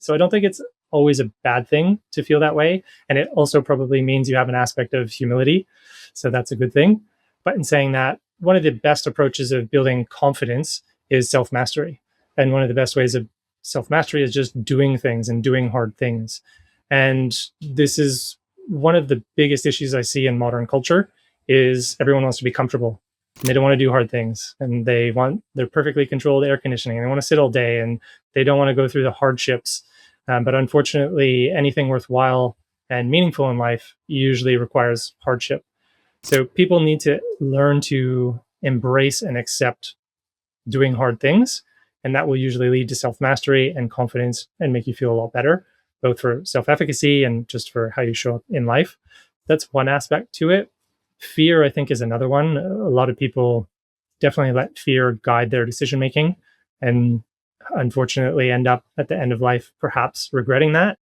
So I don't think it's always a bad thing to feel that way. And it also probably means you have an aspect of humility. So that's a good thing. But in saying that, one of the best approaches of building confidence is self mastery. And one of the best ways of self mastery is just doing things and doing hard things. And this is one of the biggest issues I see in modern culture is everyone wants to be comfortable. And they don't want to do hard things, and they're perfectly controlled air conditioning. They want to sit all day, and they don't want to go through the hardships. But unfortunately, anything worthwhile and meaningful in life usually requires hardship. So people need to learn to embrace and accept doing hard things. And that will usually lead to self-mastery and confidence and make you feel a lot better, both for self-efficacy and just for how you show up in life. That's one aspect to it. Fear, I think, is another one. A lot of people definitely let fear guide their decision-making and unfortunately end up at the end of life perhaps regretting that.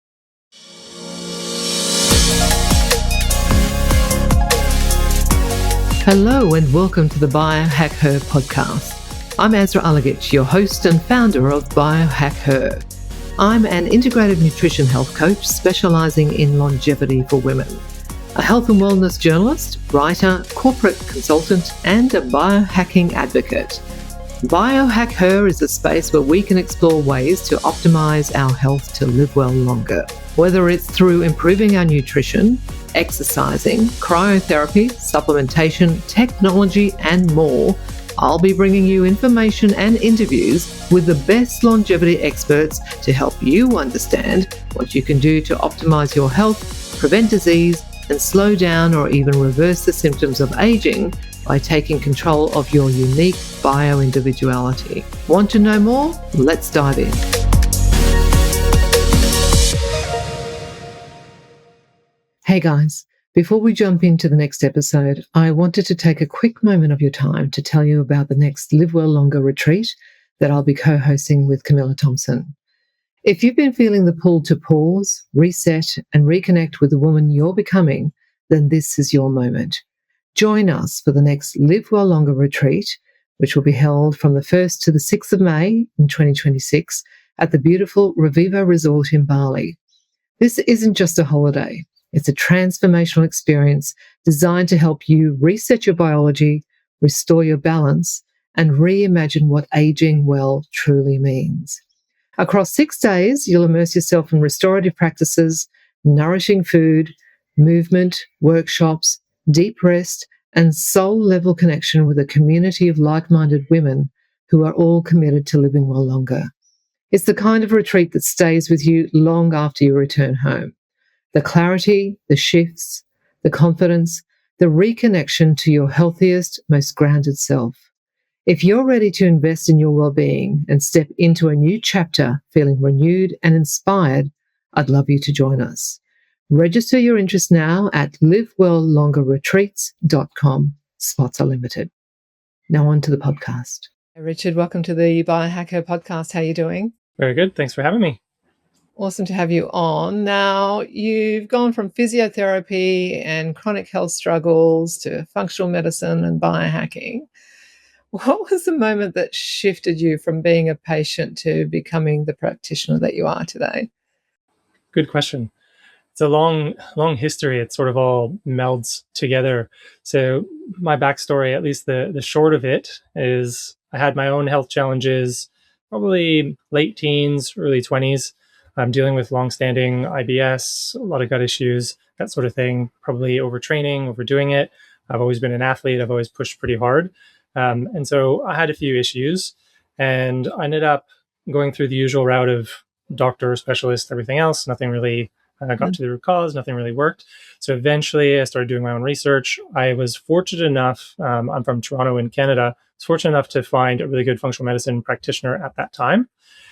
Hello and welcome to the Biohack Her podcast. I'm Azra, your host and founder of Biohack Her. I'm an integrative nutrition health coach specializing in longevity for women, a health and wellness journalist, writer, corporate consultant, and a biohacking advocate. Biohack Her is a space where we can explore ways to optimize our health to live well longer. Whether it's through improving our nutrition, exercising, cryotherapy, supplementation, technology, and more, I'll be bringing you information and interviews with the best longevity experts to help you understand what you can do to optimize your health, prevent disease, and slow down or even reverse the symptoms of aging by taking control of your unique bio-individuality. Want to know more? Let's dive in. Hey guys, before we jump into the next episode, I wanted to take a quick moment of your time to tell you about the next Live Well Longer retreat that I'll be co-hosting with Camilla Thompson. If you've been feeling the pull to pause, reset, and reconnect with the woman you're becoming, then this is your moment. Join us for the next Live Well Longer retreat, which will be held from the 1st to the 6th of May in 2026 at the beautiful Reviva Resort in Bali. This isn't just a holiday. It's a transformational experience designed to help you reset your biology, restore your balance, and reimagine what aging well truly means. Across 6 days, you'll immerse yourself in restorative practices, nourishing food, movement, workshops, deep rest, and soul-level connection with a community of like-minded women who are all committed to living well longer. It's the kind of retreat that stays with you long after you return home. The clarity, the shifts, the confidence, the reconnection to your healthiest, most grounded self. If you're ready to invest in your well-being and step into a new chapter feeling renewed and inspired, I'd love you to join us. Register your interest now at livewelllongerretreats.com. Spots are limited. Now on to the podcast. Hey Richard, welcome to the Biohacker podcast. How are you doing? Very good. Thanks for having me. Awesome to have you on. Now, you've gone from physiotherapy and chronic health struggles to functional medicine and biohacking. What was the moment that shifted you from being a patient to becoming the practitioner that you are today? Good question. It's a long history. It sort of all melds together. So my backstory, at least the short of it, is I had my own health challenges, probably late teens, early 20s. I'm dealing with longstanding IBS, a lot of gut issues, that sort of thing, probably overtraining, overdoing it. I've always been an athlete. I've always pushed pretty hard. And so I had a few issues, and I ended up going through the usual route of doctor, specialist, everything else. Nothing really got to the root cause. Nothing really worked. So eventually I started doing my own research. I was fortunate enough, I'm from Toronto in Canada, I was fortunate enough to find a really good functional medicine practitioner at that time.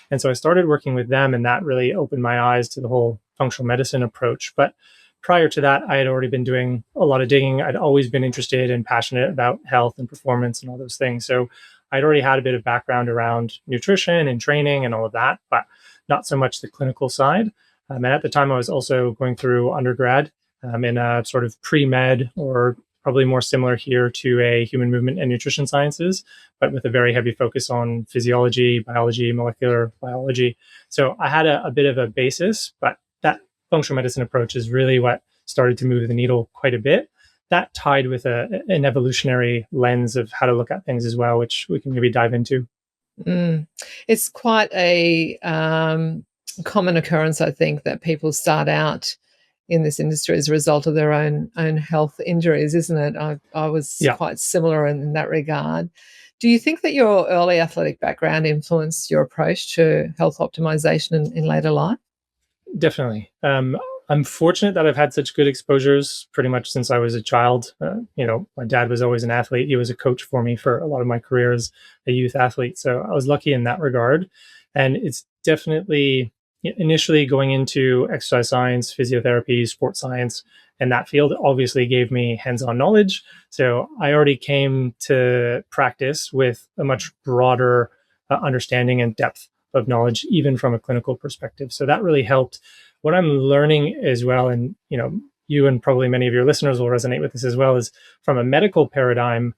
And so I started working with them, and that really opened my eyes to the whole functional medicine approach. But prior to that, I had already been doing a lot of digging. I'd always been interested and passionate about health and performance and all those things. So I'd already had a bit of background around nutrition and training and all of that, but not so much the clinical side. And at the time, I was also going through undergrad in a sort of pre-med or probably more similar here to a human movement and nutrition sciences, but with a very heavy focus on physiology, biology, molecular biology. So I had a bit of a basis, but that functional medicine approach is really what started to move the needle quite a bit. That tied with an evolutionary lens of how to look at things as well, which we can maybe dive into. Mm. It's quite a common occurrence, I think, that people start out in this industry as a result of their own health injuries, isn't it? I was Yeah, quite similar in that regard. Do you think that your early athletic background influenced your approach to health optimization in later life? definitely. I'm fortunate that I've had such good exposures pretty much since I was a child. My dad was always an athlete. He was a coach for me for a lot of my career as a youth athlete. So I was lucky in that regard. And it's definitely initially going into exercise science, physiotherapy, sports science, and that field obviously gave me hands on knowledge. So I already came to practice with a much broader understanding and depth of knowledge, even from a clinical perspective. So that really helped. What I'm learning as well, and you and probably many of your listeners will resonate with this as well, is from a medical paradigm,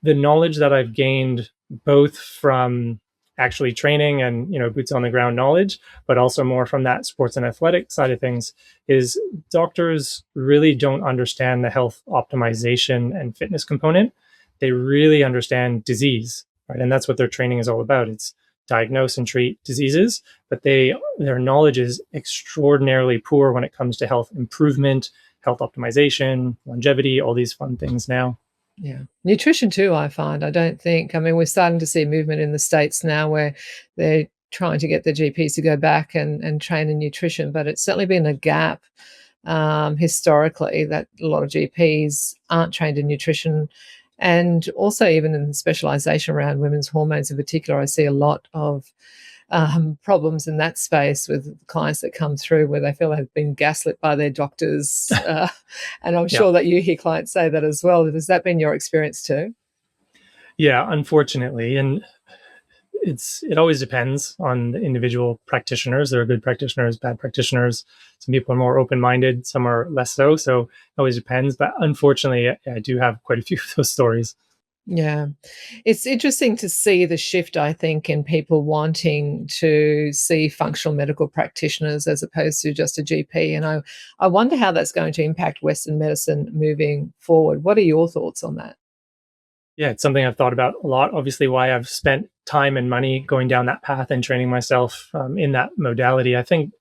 the knowledge that I've gained both from actually training and boots on the ground knowledge, but also more from that sports and athletic side of things, is doctors really don't understand the health optimization and fitness component. They really understand disease, right? And that's what their training is all about. It's diagnose and treat diseases, but their knowledge is extraordinarily poor when it comes to health improvement, health optimization, longevity, all these fun things now. Yeah. Nutrition too, I find. I mean, we're starting to see a movement in the States now where they're trying to get the GPs to go back and train in nutrition, but it's certainly been a gap historically that a lot of GPs aren't trained in nutrition. And also, even in the specialization around women's hormones in particular, I see a lot of problems in that space with clients that come through where they feel they've been gaslit by their doctors. And I'm Yeah. sure that you hear clients say that as well. Has that been your experience too? Yeah, unfortunately. And it always depends on the individual practitioners. There are good practitioners, bad practitioners. Some people are more open-minded, some are less so. So it always depends. But unfortunately, I do have quite a few of those stories. Yeah. It's interesting to see the shift, I think, in people wanting to see functional medical practitioners as opposed to just a GP. And I wonder how that's going to impact Western medicine moving forward. What are your thoughts on that? Yeah, it's something I've thought about a lot. Obviously, why I've spent time and money going down that path and training myself in that modality. I think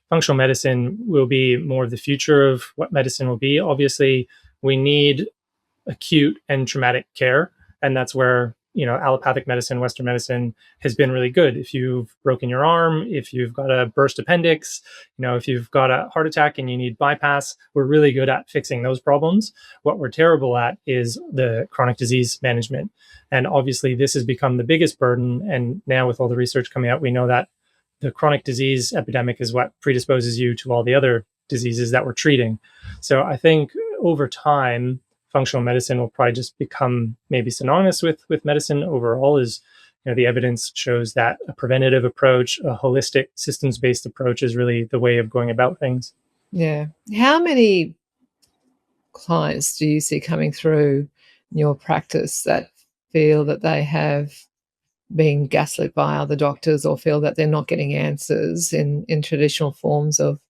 functional medicine will be more of the future of what medicine will be. Obviously, we need acute and traumatic care, and that's where allopathic medicine, Western medicine has been really good. If you've broken your arm, if you've got a burst appendix, if you've got a heart attack and you need bypass, we're really good at fixing those problems. What we're terrible at is the chronic disease management, and obviously this has become the biggest burden. And now with all the research coming out, we know that the chronic disease epidemic is what predisposes you to all the other diseases that we're treating. So I think over time, functional medicine will probably just become maybe synonymous with medicine overall. Is the evidence shows that a preventative approach, a holistic systems-based approach, is really the way of going about things. Yeah. How many clients do you see coming through your practice that feel that they have been gaslit by other doctors or feel that they're not getting answers in traditional forms of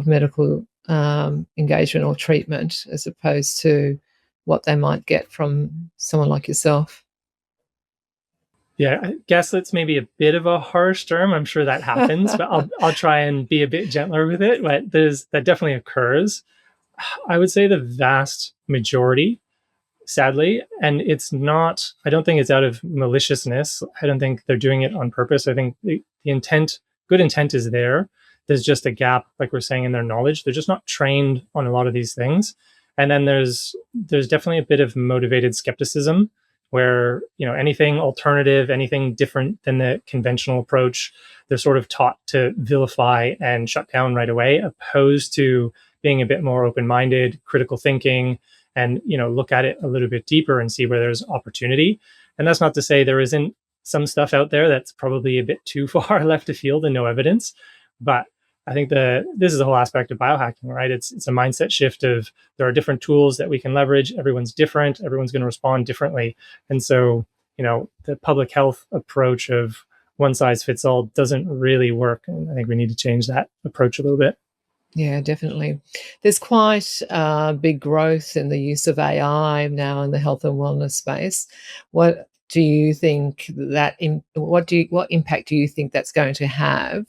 medical engagement or treatment as opposed to what they might get from someone like yourself? Yeah, gaslit's maybe a bit of a harsh term. I'm sure that happens, but I'll try and be a bit gentler with it. But that definitely occurs. I would say the vast majority, sadly, and it's not, I don't think it's out of maliciousness. I don't think they're doing it on purpose. I think the intent, good intent is there. There's just a gap, like we're saying, in their knowledge. They're just not trained on a lot of these things. And then there's definitely a bit of motivated skepticism where anything alternative, anything different than the conventional approach, they're sort of taught to vilify and shut down right away, opposed to being a bit more open-minded, critical thinking, and look at it a little bit deeper and see where there's opportunity. And that's not to say there isn't some stuff out there that's probably a bit too far left of field and no evidence, but I think this is the whole aspect of biohacking, right? It's a mindset shift of there are different tools that we can leverage. Everyone's different. Everyone's going to respond differently. And so, the public health approach of one size fits all doesn't really work. And I think we need to change that approach a little bit. Yeah, definitely. There's quite big growth in the use of AI now in the health and wellness space. What do you think what impact do you think that's going to have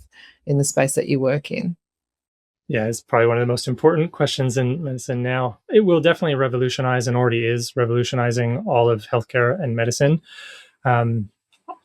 in the space that you work in? Yeah, it's probably one of the most important questions in medicine now. It will definitely revolutionize and already is revolutionizing all of healthcare and medicine. Um,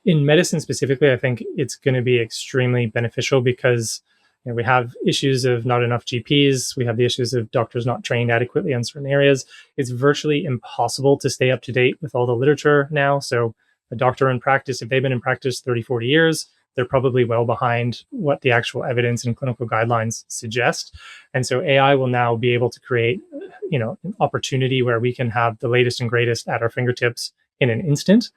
in medicine specifically, I think it's going to be extremely beneficial because we have issues of not enough GPs. We have the issues of doctors not trained adequately in certain areas. It's virtually impossible to stay up to date with all the literature now. So a doctor in practice, if they've been in practice 30, 40 years, they're probably well behind what the actual evidence and clinical guidelines suggest. And so AI will now be able to create, an opportunity where we can have the latest and greatest at our fingertips in an instant.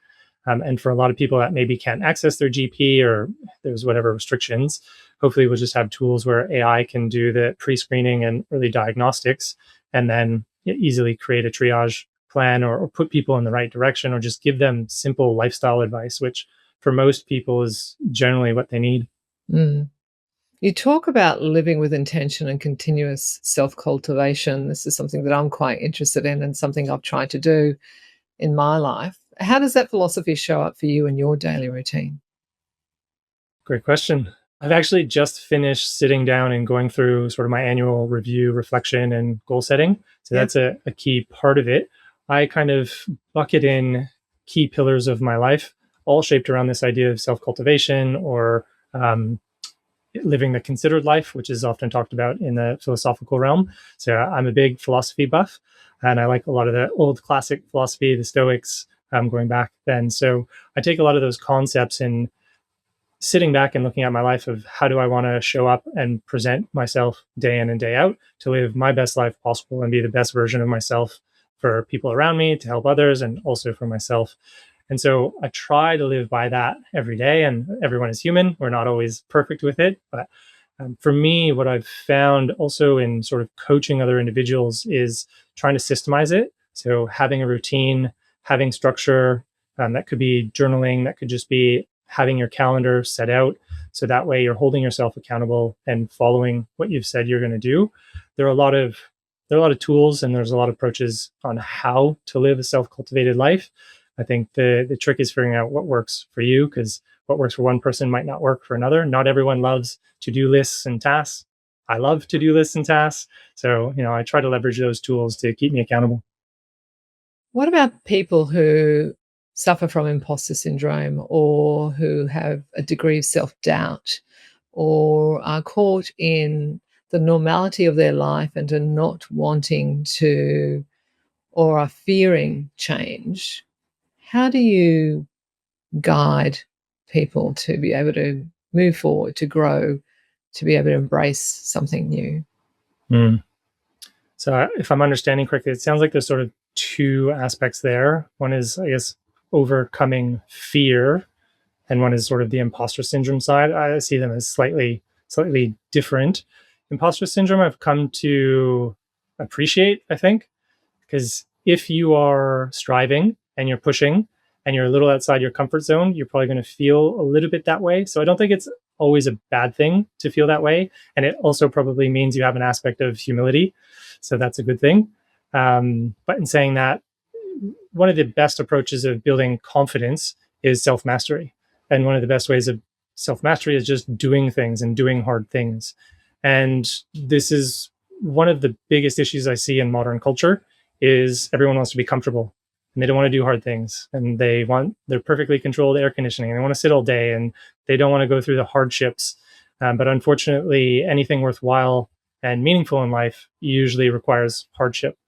And for a lot of people that maybe can't access their GP or there's whatever restrictions, hopefully we'll just have tools where AI can do the pre-screening and early diagnostics and then easily create a triage plan or put people in the right direction or just give them simple lifestyle advice, which for most people is generally what they need. Mm. You talk about living with intention and continuous self cultivation. This is something that I'm quite interested in and something I've tried to do in my life. How does that philosophy show up for you in your daily routine? Great question. I've actually just finished sitting down and going through sort of my annual review, reflection, and goal setting. So Yeah. that's a key part of it. I kind of bucket in key pillars of my life, all shaped around this idea of self cultivation or um, living the considered life, which is often talked about in the philosophical realm. So I'm a big philosophy buff, and I like a lot of the old classic philosophy, the Stoics, going back then. So I take a lot of those concepts and sitting back and looking at my life of how do I want to show up and present myself day in and day out to live my best life possible and be the best version of myself for people around me, to help others, and also for myself. And so I try to live by that every day. And everyone is human. We're not always perfect with it. But for me, what I've found also in sort of coaching other individuals is trying to systemize it. So having a routine, having structure, that could be journaling, that could just be having your calendar set out. So that way you're holding yourself accountable and following what you've said you're going to do. There are a lot of tools and there's a lot of approaches on how to live a self-cultivated life. I think the trick is figuring out what works for you because what works for one person might not work for another. Not everyone loves to-do lists and tasks. I love to-do lists and tasks. So, I try to leverage those tools to keep me accountable. What about people who suffer from imposter syndrome or who have a degree of self doubt or are caught in the normality of their life and are not wanting to or are fearing change? How do you guide people to be able to move forward, to grow, to be able to embrace something new? Mm. So, if I'm understanding correctly, it sounds like there's sort of two aspects there. One is, I guess, overcoming fear, and one is sort of the imposter syndrome side. I see them as slightly different. Imposter syndrome, I've come to appreciate, I think, because if you are striving and you're pushing and you're a little outside your comfort zone, you're probably going to feel a little bit that way. So I don't think it's always a bad thing to feel that way. And it also probably means you have an aspect of humility. So that's a good thing. But in saying that, one of the best approaches of building confidence is self mastery. And one of the best ways of self mastery is just doing things and doing hard things. And this is one of the biggest issues I see in modern culture is everyone wants to be comfortable and they don't want to do hard things and they're perfectly controlled air conditioning and they want to sit all day and they don't want to go through the hardships. But unfortunately, anything worthwhile and meaningful in life usually requires hardship.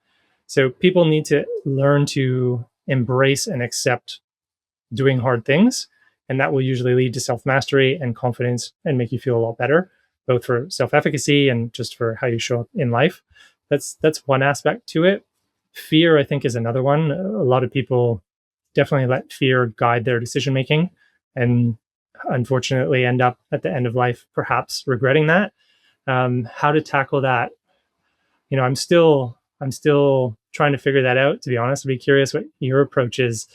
So people need to learn to embrace and accept doing hard things. And that will usually lead to self mastery and confidence and make you feel a lot better, both for self efficacy and just for how you show up in life. That's one aspect to it. Fear, I think, is another one. A lot of people definitely let fear guide their decision making and unfortunately end up at the end of life perhaps regretting that. How to tackle that, I'm still trying to figure that out, to be honest. I'd be curious what your approach is.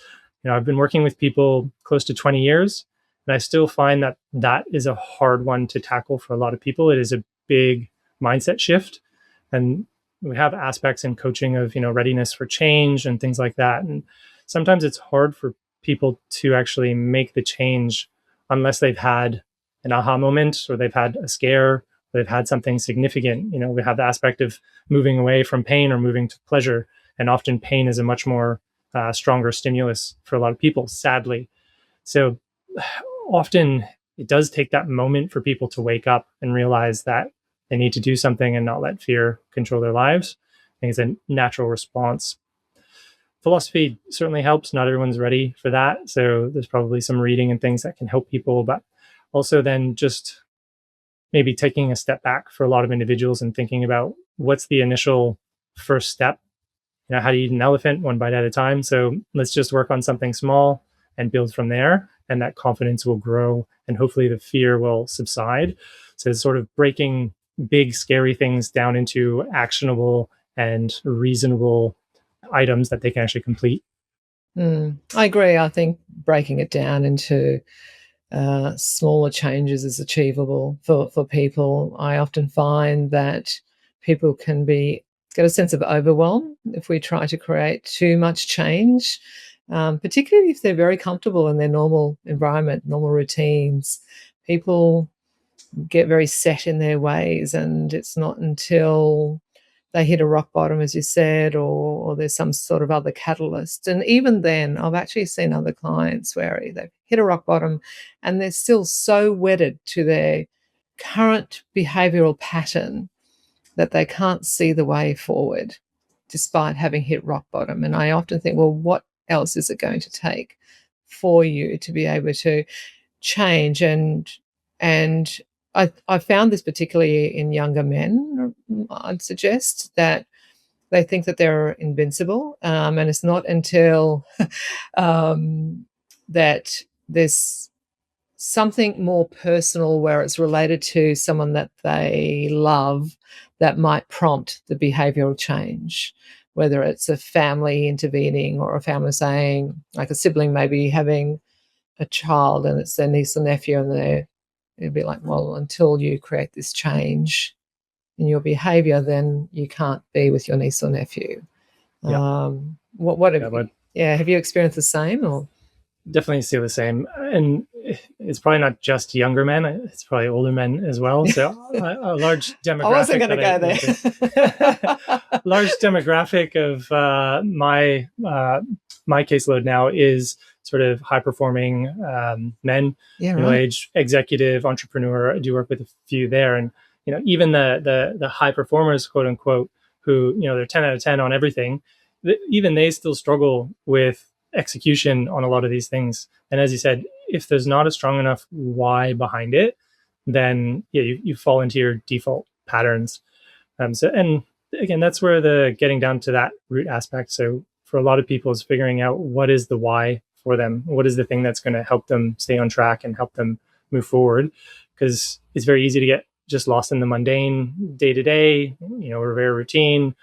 I've been working with people close to 20 years, and I still find that that is a hard one to tackle for a lot of people. It is a big mindset shift. And we have aspects in coaching of, readiness for change and things like that. And sometimes it's hard for people to actually make the change unless they've had an aha moment, or they've had a scare, or they've had something significant. We have the aspect of moving away from pain or moving to pleasure. And often pain is a much more stronger stimulus for a lot of people, sadly. So often it does take that moment for people to wake up and realize that they need to do something and not let fear control their lives. I think it's a natural response. Philosophy certainly helps. Not everyone's ready for that. So there's probably some reading and things that can help people, but also then just maybe taking a step back for a lot of individuals and thinking about what's the initial first step. How do you eat an elephant? One bite at a time. So let's just work on something small and build from there. And that confidence will grow and hopefully the fear will subside. So it's sort of breaking big, scary things down into actionable and reasonable items that they can actually complete. I agree. I think breaking it down into smaller changes is achievable for people. I often find that people can get a sense of overwhelm if we try to create too much change, particularly if they're very comfortable in their normal environment, normal routines. People get very set in their ways, and it's not until they hit a rock bottom, as you said, or there's some sort of other catalyst. And even then, I've actually seen other clients where they've hit a rock bottom and they're still so wedded to their current behavioral pattern that they can't see the way forward despite having hit rock bottom. And I often think, well, what else is it going to take for you to be able to change? And I found this particularly in younger men. I'd suggest that they think that they're invincible, and it's not until that there's something more personal where it's related to someone that they love that might prompt the behavioral change, whether it's a family intervening or a family saying, like a sibling maybe having a child and it's their niece or nephew, and it'd be like, well, until you create this change in your behavior, then you can't be with your niece or nephew. Yeah. What have you experienced the same? Or Definitely see the same. And it's probably not just younger men, it's probably older men as well. So a large demographic. I wasn't going to go there. Large demographic of my caseload now is sort of high performing men, middle age, executive, entrepreneur. I do work with a few there, and even the high performers, quote unquote, who they're 10 out of 10 on everything. Even they still struggle with execution on a lot of these things. And as you said, if there's not a strong enough why behind it, then you fall into your default patterns. And again, that's where the getting down to that root aspect. So for a lot of people is figuring out what is the why for them. What is the thing that's going to help them stay on track and help them move forward? Because it's very easy to get just lost in the mundane day to day. We're very routine,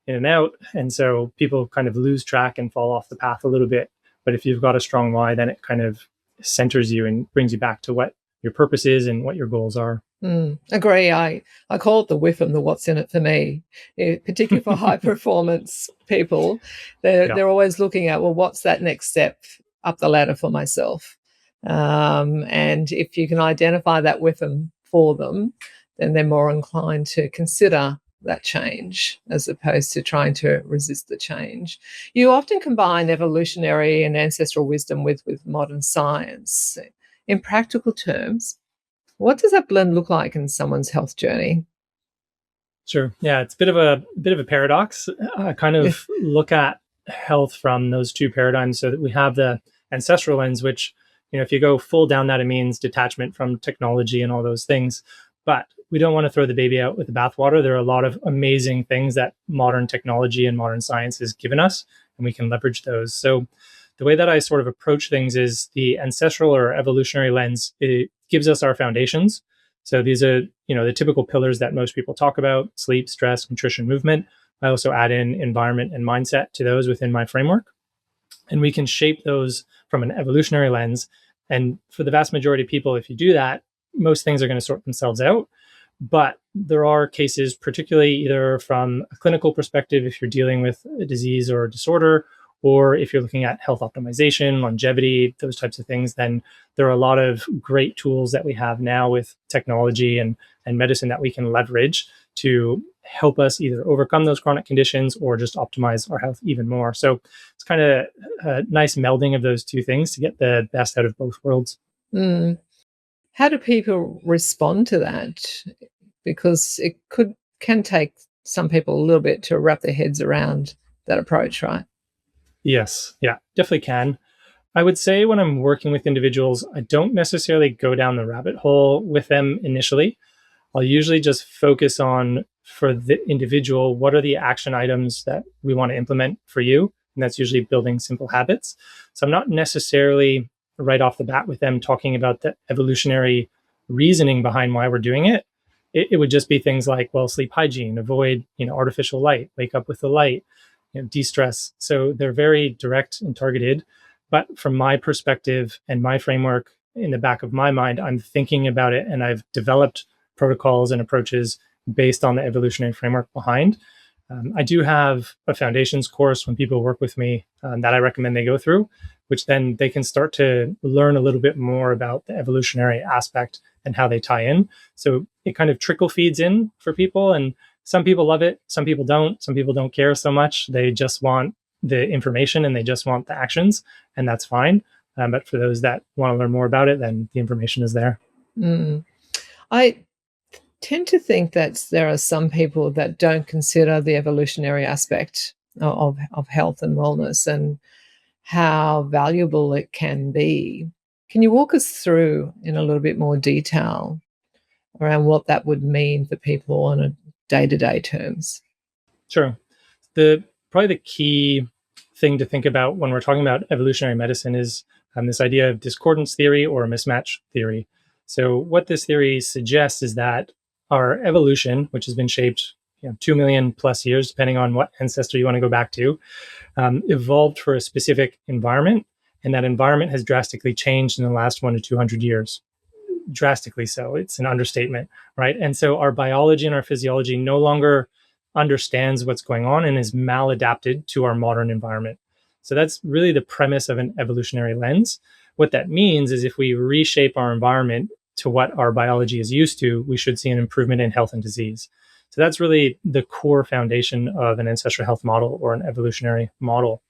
in and out. And so people kind of lose track and fall off the path a little bit. But if you've got a strong why, then it kind of centers you and brings you back to what your purpose is and what your goals are. Agree. I call it the whiff and the what's in it for me, particularly for high performance people. They're always looking at, well, what's that next step up the ladder for myself? And if you can identify that with them for them, then they're more inclined to consider that change as opposed to trying to resist the change. You often combine evolutionary and ancestral wisdom with modern science. In practical terms, what does that blend look like in someone's health journey? Sure. Yeah, it's a bit of a paradox. I kind of look at health from those two paradigms, so that we have the ancestral lens, which, if you go full down that, it means detachment from technology and all those things. But we don't want to throw the baby out with the bathwater. There are a lot of amazing things that modern technology and modern science has given us, and we can leverage those. So the way that I sort of approach things is the ancestral or evolutionary lens. It gives us our foundations. So these are, the typical pillars that most people talk about: sleep, stress, nutrition, movement. I also add in environment and mindset to those within my framework. And we can shape those from an evolutionary lens. And for the vast majority of people, if you do that, most things are going to sort themselves out. But there are cases, particularly either from a clinical perspective, if you're dealing with a disease or a disorder, or if you're looking at health optimization, longevity, those types of things, then there are a lot of great tools that we have now with technology and medicine that we can leverage to help us either overcome those chronic conditions or just optimize our health even more. So it's kind of a nice melding of those two things to get the best out of both worlds. Mm. How do people respond to that? Because it can take some people a little bit to wrap their heads around that approach, right? Yes, yeah, definitely can. I would say when I'm working with individuals, I don't necessarily go down the rabbit hole with them initially. I'll usually just focus on, for the individual, what are the action items that we want to implement for you? And that's usually building simple habits. So I'm not necessarily right off the bat with them talking about the evolutionary reasoning behind why we're doing it. It would just be things like, well, sleep hygiene, avoid, artificial light, wake up with the light, de-stress. So they're very direct and targeted. But from my perspective and my framework in the back of my mind, I'm thinking about it, and I've developed protocols and approaches based on the evolutionary framework behind. I do have a foundations course when people work with me that I recommend they go through, which then they can start to learn a little bit more about the evolutionary aspect and how they tie in. So it kind of trickle feeds in for people. And some people love it, some people don't. Some people don't care so much. They just want the information and they just want the actions, and that's fine. But for those that want to learn more about it, then the information is there. Mm. I tend to think that there are some people that don't consider the evolutionary aspect of health and wellness and how valuable it can be. Can you walk us through in a little bit more detail around what that would mean for people on a day-to-day terms? Sure. Probably the key thing to think about when we're talking about evolutionary medicine is this idea of discordance theory or mismatch theory. So what this theory suggests is that our evolution, which has been shaped 2 million plus years, depending on what ancestor you want to go back to, evolved for a specific environment. And that environment has drastically changed in the last 1 to 200 years. Drastically so. It's an understatement, right? And so our biology and our physiology no longer understands what's going on and is maladapted to our modern environment. So that's really the premise of an evolutionary lens. What that means is if we reshape our environment to what our biology is used to, we should see an improvement in health and disease. So that's really the core foundation of an ancestral health model or an evolutionary model.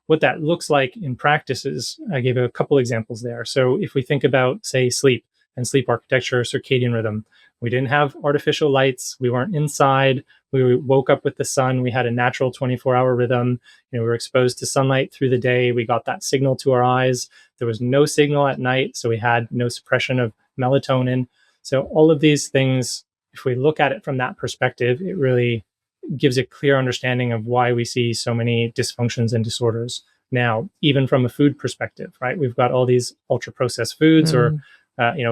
What that looks like in practice is, I gave a couple examples there. So if we think about, say, sleep and sleep architecture, circadian rhythm, we didn't have artificial lights. We weren't inside. We woke up with the sun. We had a natural 24-hour rhythm. We were exposed to sunlight through the day. We got that signal to our eyes. There was no signal at night, so we had no suppression of melatonin. So all of these things, if we look at it from that perspective, it really gives a clear understanding of why we see so many dysfunctions and disorders now, even from a food perspective, right? We've got all these ultra processed foods or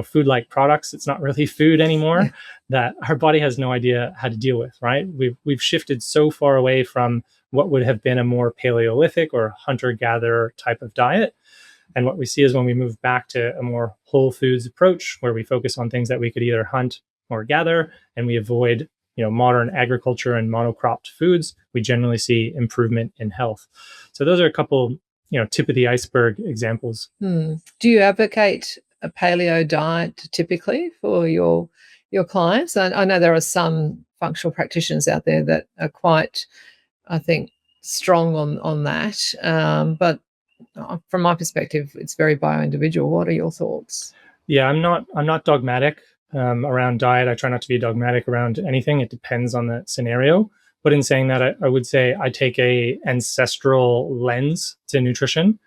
food-like products. It's not really food anymore that our body has no idea how to deal with, right? We've shifted so far away from what would have been a more Paleolithic or hunter-gatherer type of diet. And what we see is when we move back to a more whole foods approach, where we focus on things that we could either hunt or gather, and we avoid modern agriculture and monocropped foods, we generally see improvement in health. So those are a couple tip of the iceberg examples. Do you advocate a paleo diet typically for your clients? I know there are some functional practitioners out there that are quite, I think, strong on that. But from my perspective, it's very bio-individual. What are your thoughts? Yeah, I'm not dogmatic around diet. I try not to be dogmatic around anything. It depends on the scenario. But in saying that, I would say I take a ancestral lens to nutrition.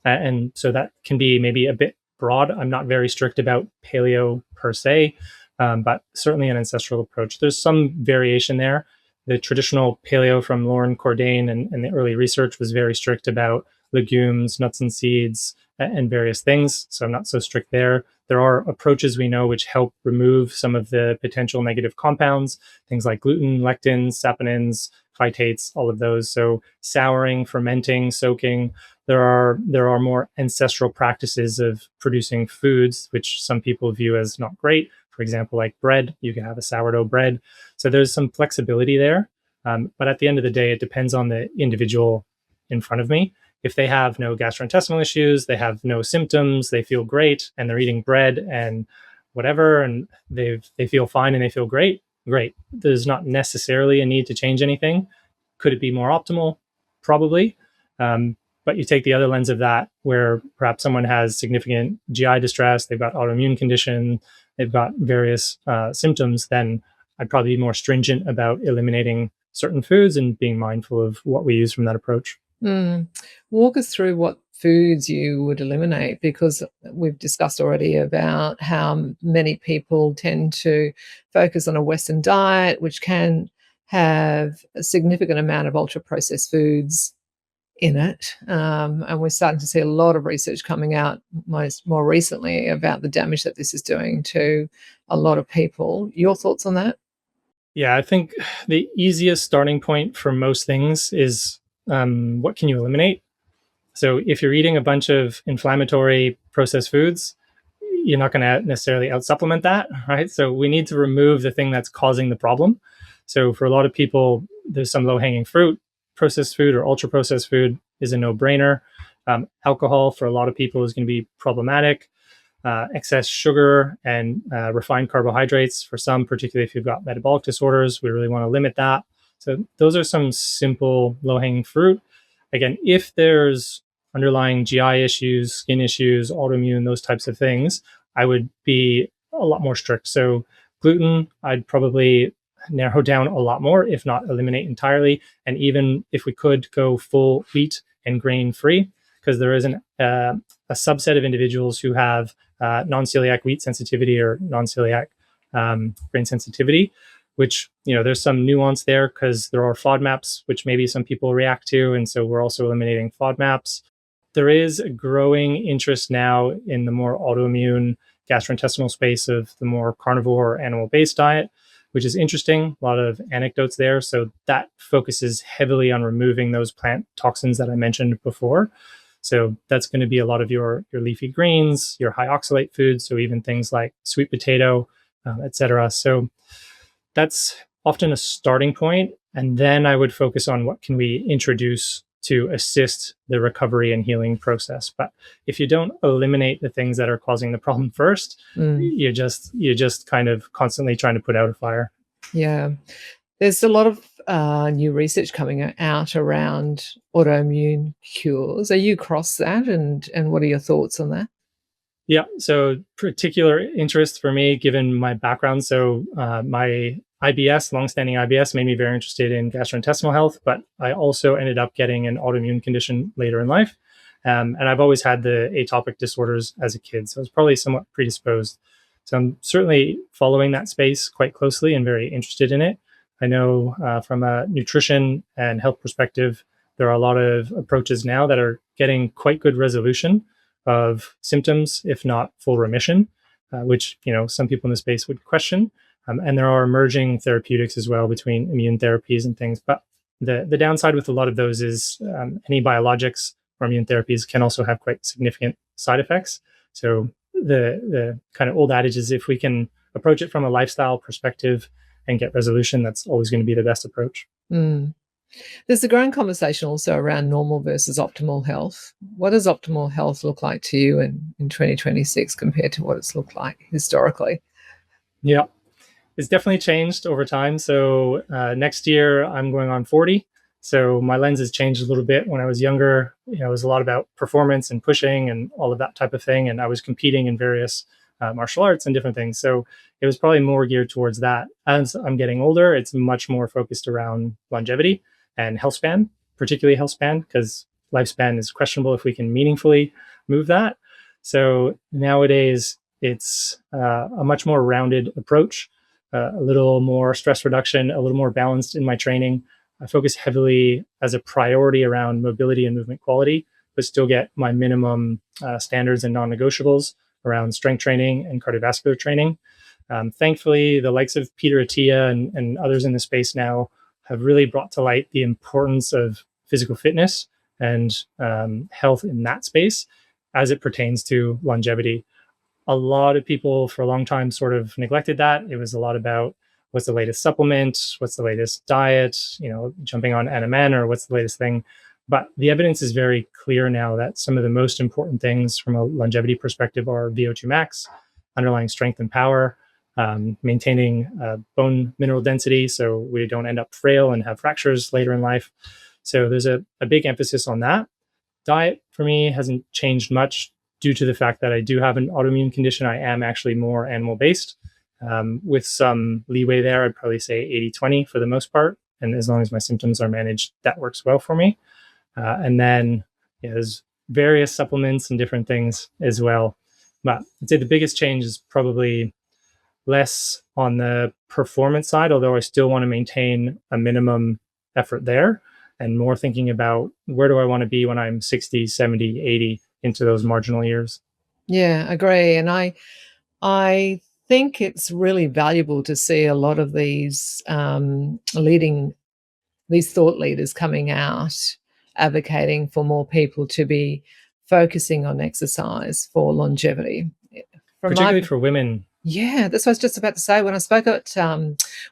And so that can be maybe a bit broad. I'm not very strict about paleo per se, but certainly an ancestral approach. There's some variation there. The traditional paleo from Lauren Cordain and the early research was very strict about legumes, nuts and seeds, and various things. So I'm not so strict there. There are approaches we know which help remove some of the potential negative compounds, things like gluten, lectins, saponins, phytates, all of those. So souring, fermenting, soaking. There are more ancestral practices of producing foods which some people view as not great. For example, like bread, you can have a sourdough bread. So there's some flexibility there. But at the end of the day, it depends on the individual in front of me. If they have no gastrointestinal issues, they have no symptoms, they feel great, and they're eating bread and whatever, and they feel fine and they feel great, great. There's not necessarily a need to change anything. Could it be more optimal? Probably. But you take the other lens of that, where perhaps someone has significant GI distress, they've got autoimmune condition, they've got various symptoms, then I'd probably be more stringent about eliminating certain foods and being mindful of what we use from that approach. Mm. Walk us through what foods you would eliminate, because we've discussed already about how many people tend to focus on a Western diet, which can have a significant amount of ultra processed foods in it. And we're starting to see a lot of research coming out more recently about the damage that this is doing to a lot of people. Your thoughts on that? Yeah, I think the easiest starting point for most things is what can you eliminate? So if you're eating a bunch of inflammatory processed foods, you're not going to necessarily out supplement that, right? So we need to remove the thing that's causing the problem. So for a lot of people, there's some low hanging fruit. Processed food or ultra processed food is a no brainer. Alcohol for a lot of people is going to be problematic. Excess sugar and refined carbohydrates for some, particularly if you've got metabolic disorders, we really want to limit that. So those are some simple low hanging fruit. Again, if there's underlying GI issues, skin issues, autoimmune, those types of things, I would be a lot more strict. So gluten, I'd probably narrow down a lot more, if not eliminate entirely. And even if we could go full wheat and grain free, because there is a subset of individuals who have non-celiac wheat sensitivity or non-celiac grain sensitivity, which, there's some nuance there because there are FODMAPs, which maybe some people react to. And so we're also eliminating FODMAPs. There is a growing interest now in the more autoimmune gastrointestinal space of the more carnivore or animal-based diet, which is interesting. A lot of anecdotes there. So that focuses heavily on removing those plant toxins that I mentioned before. So that's going to be a lot of your leafy greens, your high oxalate foods, so even things like sweet potato, etc. So that's often a starting point. And then I would focus on what can we introduce to assist the recovery and healing process. But if you don't eliminate the things that are causing the problem first, you're just kind of constantly trying to put out a fire. Yeah. There's a lot of new research coming out around autoimmune cures. Are you across that? And what are your thoughts on that? Yeah. So particular interest for me, given my background. So my IBS, longstanding IBS, made me very interested in gastrointestinal health, but I also ended up getting an autoimmune condition later in life. And I've always had the atopic disorders as a kid. So I was probably somewhat predisposed. So I'm certainly following that space quite closely and very interested in it. I know from a nutrition and health perspective, there are a lot of approaches now that are getting quite good resolution of symptoms, if not full remission, which some people in the space would question. And there are emerging therapeutics as well between immune therapies and things. But the downside with a lot of those is any biologics or immune therapies can also have quite significant side effects. So the kind of old adage is if we can approach it from a lifestyle perspective and get resolution, that's always going to be the best approach. Mm. There's a growing conversation also around normal versus optimal health. What does optimal health look like to you in 2026 compared to what it's looked like historically? Yeah, it's definitely changed over time. So next year I'm going on 40. So my lens has changed a little bit. When I was younger, it was a lot about performance and pushing and all of that type of thing. And I was competing in various martial arts and different things. So it was probably more geared towards that. As I'm getting older, it's much more focused around longevity and health span, particularly health span, because lifespan is questionable if we can meaningfully move that. So nowadays, it's a much more rounded approach, a little more stress reduction, a little more balanced in my training. I focus heavily as a priority around mobility and movement quality, but still get my minimum standards and non-negotiables around strength training and cardiovascular training. Thankfully, the likes of Peter Attia and others in the space now have really brought to light the importance of physical fitness and health in that space as it pertains to longevity. A lot of people for a long time sort of neglected that. It was a lot about what's the latest supplement, what's the latest diet, jumping on NMN, or what's the latest thing. But the evidence is very clear now that some of the most important things from a longevity perspective are VO2 max, underlying strength and power, maintaining bone mineral density so we don't end up frail and have fractures later in life. So there's a big emphasis on that. Diet for me hasn't changed much due to the fact that I do have an autoimmune condition. I am actually more animal based. With some leeway there, I'd probably say 80-20 for the most part. And as long as my symptoms are managed, that works well for me. And then there's various supplements and different things as well. But I'd say the biggest change is probably less on the performance side, although I still want to maintain a minimum effort there, and more thinking about where do I want to be when I'm 60, 70, 80 into those marginal years. Yeah, agree. And I think it's really valuable to see a lot of these these thought leaders coming out advocating for more people to be focusing on exercise for longevity. Particularly for women. Yeah, that's what I was just about to say. When I spoke at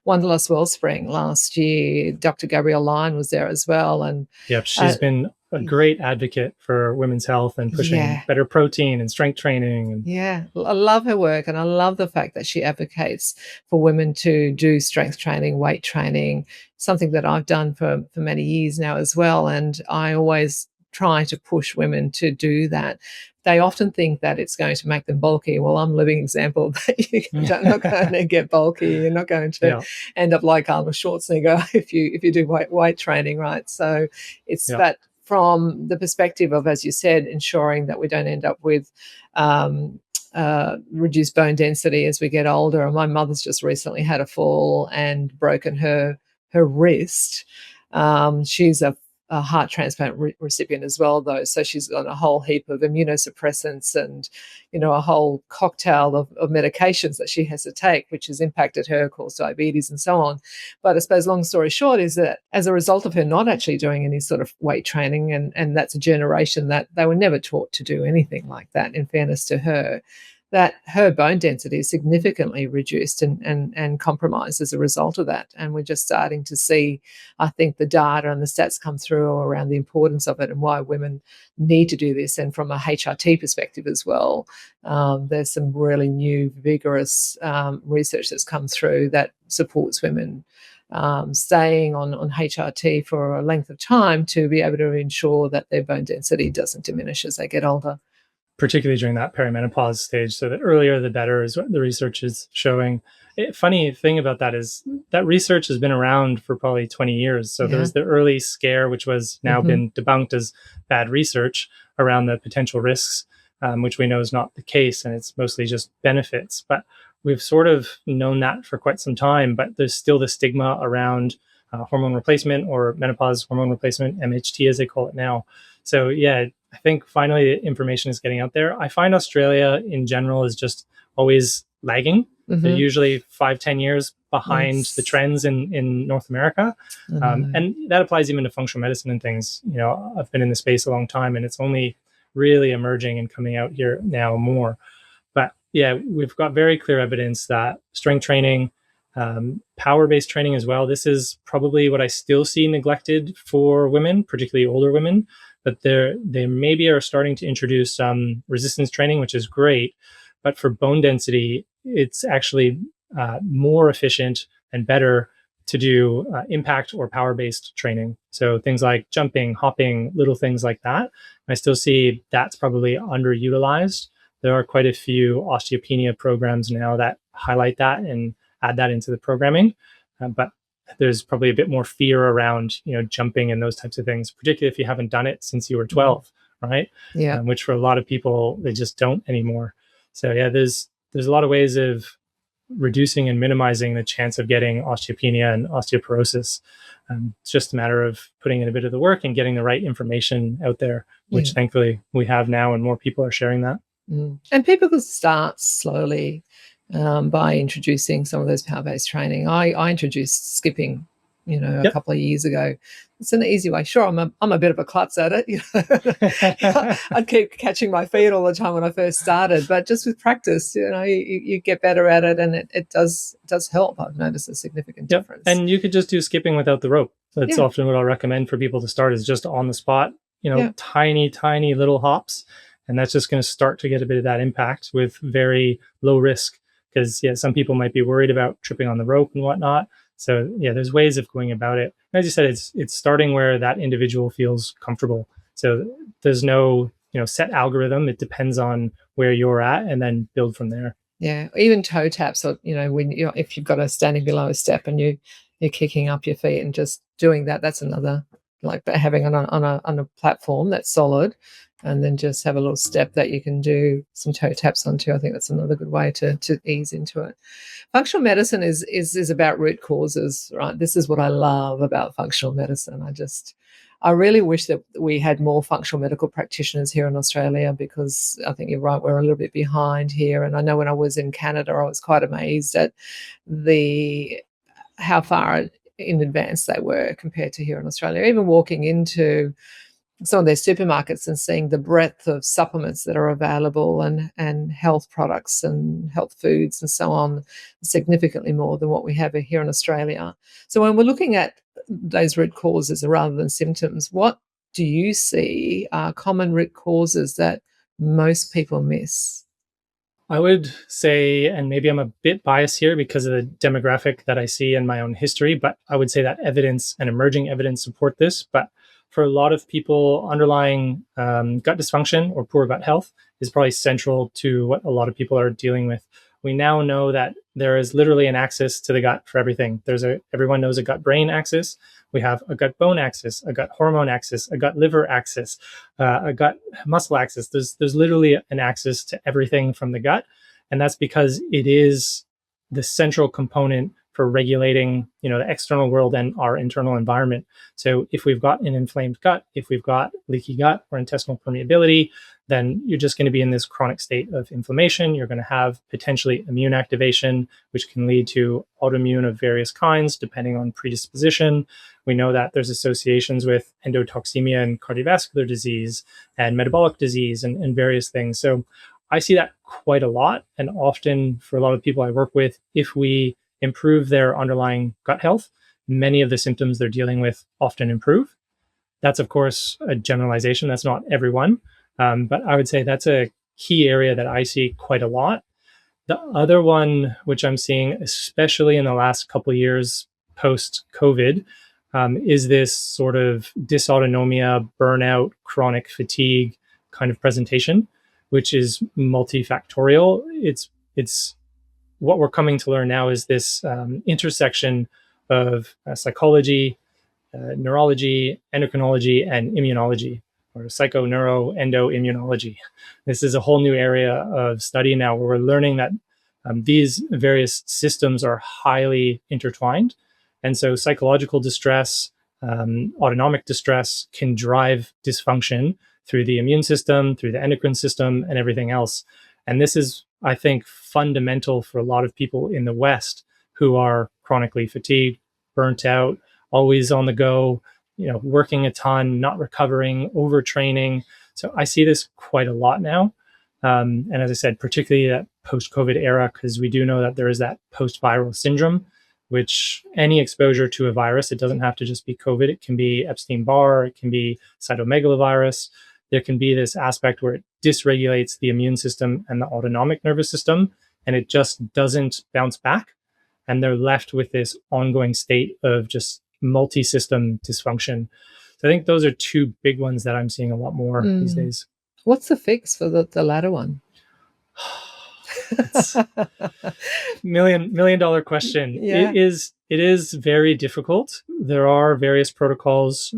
Wanderlust Wellspring last year, Dr. Gabrielle Lyon was there as well. And yep, she's been a great advocate for women's health and pushing better protein and strength training. Yeah, I love her work, and I love the fact that she advocates for women to do strength training, weight training, something that I've done for many years now as well. And I always try to push women to do that. They often think that it's going to make them bulky. Well, I'm a living example that you're not going to get bulky. You're not going to end up like Arnold Schwarzenegger if you do weight training, right? So it's that from the perspective of, as you said, ensuring that we don't end up with reduced bone density as we get older. And my mother's just recently had a fall and broken her wrist. She's a heart transplant recipient as well, though. So she's on a whole heap of immunosuppressants and, a whole cocktail of medications that she has to take, which has impacted her, caused diabetes and so on. But I suppose long story short is that as a result of her not actually doing any sort of weight training, and that's a generation that they were never taught to do anything like that, in fairness to her, that her bone density is significantly reduced and compromised as a result of that. And we're just starting to see, I think, the data and the stats come through around the importance of it and why women need to do this. And from a HRT perspective as well, there's some really new, vigorous research that's come through that supports women staying on HRT for a length of time to be able to ensure that their bone density doesn't diminish as they get older. Particularly during that perimenopause stage. So the earlier, the better is what the research is showing. Funny thing about that is that research has been around for probably 20 years. So there was the early scare, which was now been debunked as bad research around the potential risks, which we know is not the case. And it's mostly just benefits. But we've sort of known that for quite some time, but there's still the stigma around hormone replacement or menopause hormone replacement, MHT as they call it now. So yeah, I think finally the information is getting out there. I find Australia in general is just always lagging. They're usually 5-10 years behind the trends in North America. And that applies even to functional medicine and things. I've been in the space a long time, and it's only really emerging and coming out here now more. But yeah, we've got very clear evidence that strength training, power-based training as well, this is probably what I still see neglected for women, particularly older women. But they maybe are starting to introduce some resistance training, which is great. But for bone density, it's actually more efficient and better to do impact or power-based training. So things like jumping, hopping, little things like that. I still see that's probably underutilized. There are quite a few osteopenia programs now that highlight that and add that into the programming. But there's probably a bit more fear around, jumping and those types of things, particularly if you haven't done it since you were 12, right? Yeah. Which for a lot of people, they just don't anymore. So yeah, there's a lot of ways of reducing and minimizing the chance of getting osteopenia and osteoporosis. It's just a matter of putting in a bit of the work and getting the right information out there, which thankfully we have now, and more people are sharing that. And people could start slowly by introducing some of those power-based training. I introduced skipping, a couple of years ago. It's an easy way. Sure, I'm a bit of a klutz at it. I'd keep catching my feet all the time when I first started, but just with practice, you get better at it, and it does help. I've noticed a significant difference. And you could just do skipping without the rope. That's often what I'll recommend for people to start, is just on the spot, tiny little hops. And that's just going to start to get a bit of that impact with very low risk. Because some people might be worried about tripping on the rope and whatnot. So there's ways of going about it. And as you said, it's starting where that individual feels comfortable. So there's no set algorithm. It depends on where you're at, and then build from there. Yeah, even toe taps, or when if you've got a standing below a step and you're kicking up your feet and just doing that, that's another, like having on a platform that's solid, and then just have a little step that you can do some toe taps onto. I think that's another good way to ease into it. Functional medicine is about root causes, right? This is what I love about functional medicine. I really wish that we had more functional medical practitioners here in Australia, because I think you're right, we're a little bit behind here. And I know when I was in Canada, I was quite amazed at how far in advance they were compared to here in Australia. Even walking into some of their supermarkets and seeing the breadth of supplements that are available, and health products and health foods and so on, significantly more than what we have here in Australia. So when we're looking at those root causes rather than symptoms, what do you see are common root causes that most people miss? I would say, and maybe I'm a bit biased here because of the demographic that I see in my own history, but I would say that evidence and emerging evidence support this. But for a lot of people, underlying gut dysfunction or poor gut health is probably central to what a lot of people are dealing with. We now know that there is literally an axis to the gut for everything. Everyone knows a gut-brain axis. We have a gut-bone axis, a gut-hormone axis, a gut-liver axis, a gut-muscle axis. There's literally an axis to everything from the gut, and that's because it is the central component for regulating, the external world and our internal environment. So if we've got an inflamed gut, if we've got leaky gut or intestinal permeability, then you're just going to be in this chronic state of inflammation. You're going to have potentially immune activation, which can lead to autoimmune of various kinds, depending on predisposition. We know that there's associations with endotoxemia and cardiovascular disease and metabolic disease and various things. So I see that quite a lot. And often for a lot of people I work with, if we improve their underlying gut health, many of the symptoms they're dealing with often improve. That's, of course, a generalization. That's not everyone. But I would say that's a key area that I see quite a lot. The other one, which I'm seeing, especially in the last couple of years post-COVID, is this sort of dysautonomia, burnout, chronic fatigue kind of presentation, which is multifactorial. It's what we're coming to learn now is this intersection of psychology, neurology, endocrinology, and immunology, or psychoneuroendoimmunology. This is a whole new area of study now where we're learning that these various systems are highly intertwined. And so psychological distress, autonomic distress can drive dysfunction through the immune system, through the endocrine system, and everything else. And this is, I think, fundamental for a lot of people in the West who are chronically fatigued, burnt out, always on the go, working a ton, not recovering, overtraining. So I see this quite a lot now. And as I said, particularly that post-COVID era, because we do know that there is that post-viral syndrome, which any exposure to a virus, it doesn't have to just be COVID. It can be Epstein-Barr, it can be cytomegalovirus. There can be this aspect where it dysregulates the immune system and the autonomic nervous system, and it just doesn't bounce back. And they're left with this ongoing state of just multi-system dysfunction. So I think those are two big ones that I'm seeing a lot more these days. What's the fix for the latter one? It's million dollar question. Yeah. It is very difficult. There are various protocols.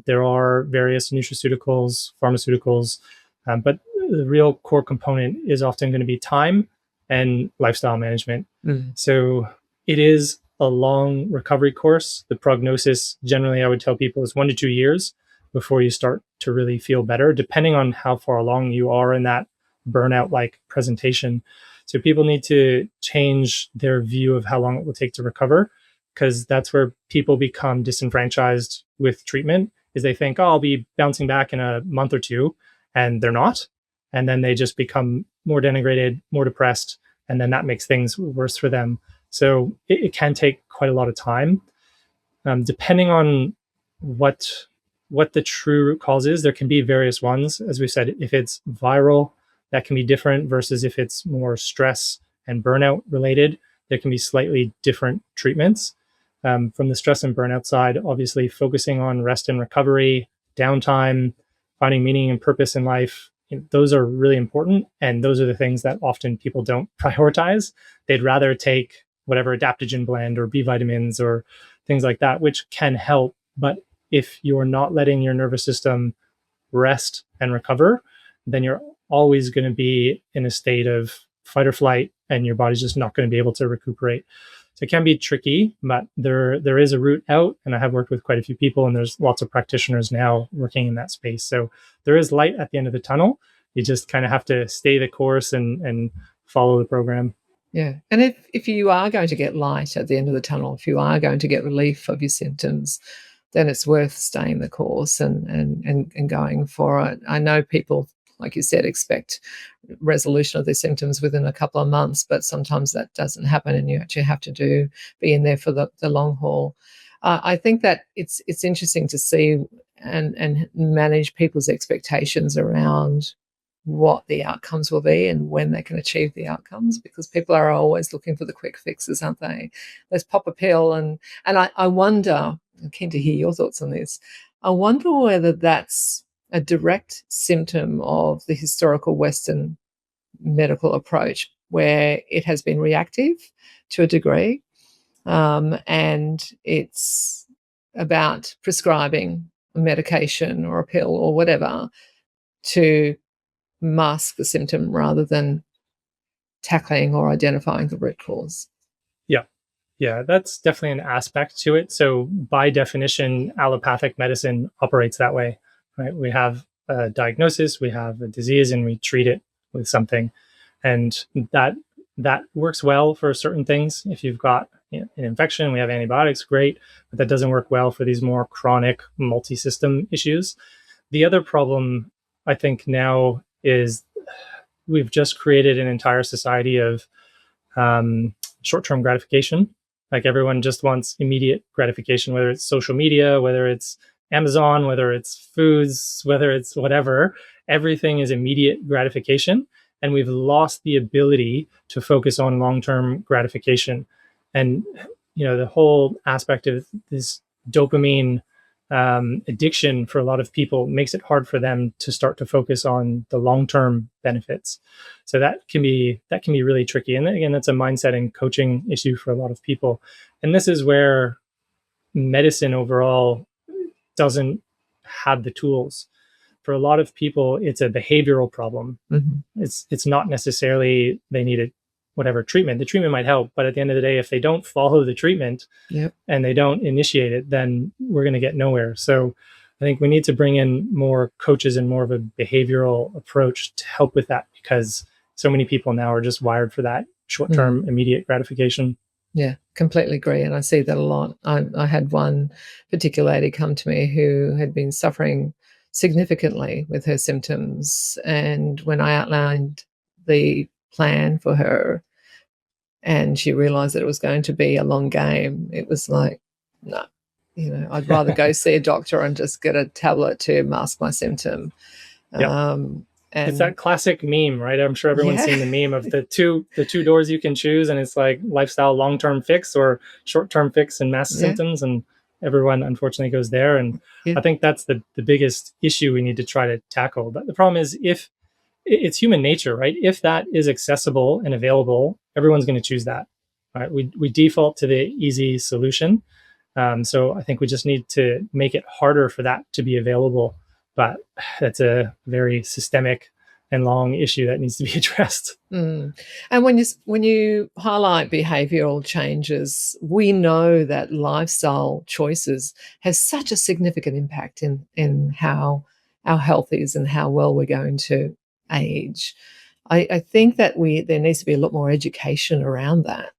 There are various nutraceuticals, pharmaceuticals, but the real core component is often going to be time and lifestyle management. So it is a long recovery course. The prognosis, generally, I would tell people, is 1 to 2 years before you start to really feel better, depending on how far along you are in that burnout like presentation. So people need to change their view of how long it will take to recover, because that's where people become disenfranchised with treatment, is they think, oh, I'll be bouncing back in a month or two, and they're not. And then they just become more denigrated, more depressed, and then that makes things worse for them. So it can take quite a lot of time. Depending on what the true root cause is, there can be various ones. As we said, if it's viral, that can be different versus if it's more stress and burnout related, there can be slightly different treatments. From the stress and burnout side, obviously focusing on rest and recovery, downtime, finding meaning and purpose in life, those are really important. And those are the things that often people don't prioritize. They'd rather take whatever adaptogen blend or B vitamins or things like that, which can help. But if you're not letting your nervous system rest and recover, then you're always going to be in a state of fight or flight, and your body's just not going to be able to recuperate. So it can be tricky, but there is a route out, and I have worked with quite a few people, and there's lots of practitioners now working in that space. So there is light at the end of the tunnel. You just kind of have to stay the course and follow the program. Yeah. And if you are going to get light at the end of the tunnel, if you are going to get relief of your symptoms, then it's worth staying the course and going for it. I know people, like you said, expect resolution of their symptoms within a couple of months, but sometimes that doesn't happen, and you actually have to be in there for the long haul. I think that it's interesting to see and manage people's expectations around what the outcomes will be and when they can achieve the outcomes, because people are always looking for the quick fixes, aren't they? Let's pop a pill. And I wonder, I'm keen to hear your thoughts on this. I wonder whether that's a direct symptom of the historical Western medical approach, where it has been reactive to a degree, and it's about prescribing a medication or a pill or whatever to mask the symptom rather than tackling or identifying the root cause. Yeah. Yeah, that's definitely an aspect to it. So by definition, allopathic medicine operates that way, right? We have a diagnosis, we have a disease, and we treat it with something. And that works well for certain things. If you've got an infection, we have antibiotics, great, but that doesn't work well for these more chronic multi-system issues. The other problem, I think, now is we've just created an entire society of short-term gratification. Like everyone just wants immediate gratification, whether it's social media, whether it's Amazon, whether it's foods, whether it's whatever. Everything is immediate gratification. And we've lost the ability to focus on long-term gratification. And, the whole aspect of this dopamine addiction for a lot of people makes it hard for them to start to focus on the long-term benefits. So that can be really tricky. And again, that's a mindset and coaching issue for a lot of people. And this is where medicine overall doesn't have the tools. For a lot of people, it's a behavioral problem. Mm-hmm. It's not necessarily they need whatever treatment. The treatment might help, but at the end of the day, if they don't follow the treatment, yep, and they don't initiate it, then we're going to get nowhere. So I think we need to bring in more coaches and more of a behavioral approach to help with that, because so many people now are just wired for that short-term, immediate gratification. Yeah, completely agree. And I see that a lot. I had one particular lady come to me who had been suffering significantly with her symptoms. And when I outlined the plan for her and she realized that it was going to be a long game, it was like, no, I'd rather go see a doctor and just get a tablet to mask my symptom. Yep. And it's that classic meme, right? I'm sure everyone's seen the meme of the two doors you can choose, and it's like lifestyle long-term fix or short-term fix and mask symptoms, and everyone unfortunately goes there. And I think that's the biggest issue we need to try to tackle. But the problem is, if it's human nature, right? If that is accessible and available, everyone's going to choose that, right? We default to the easy solution. So I think we just need to make it harder for that to be available. But that's a very systemic and long issue that needs to be addressed. Mm. And when you highlight behavioral changes, we know that lifestyle choices has such a significant impact in how our health is and how well we're going to age. I think that there needs to be a lot more education around that.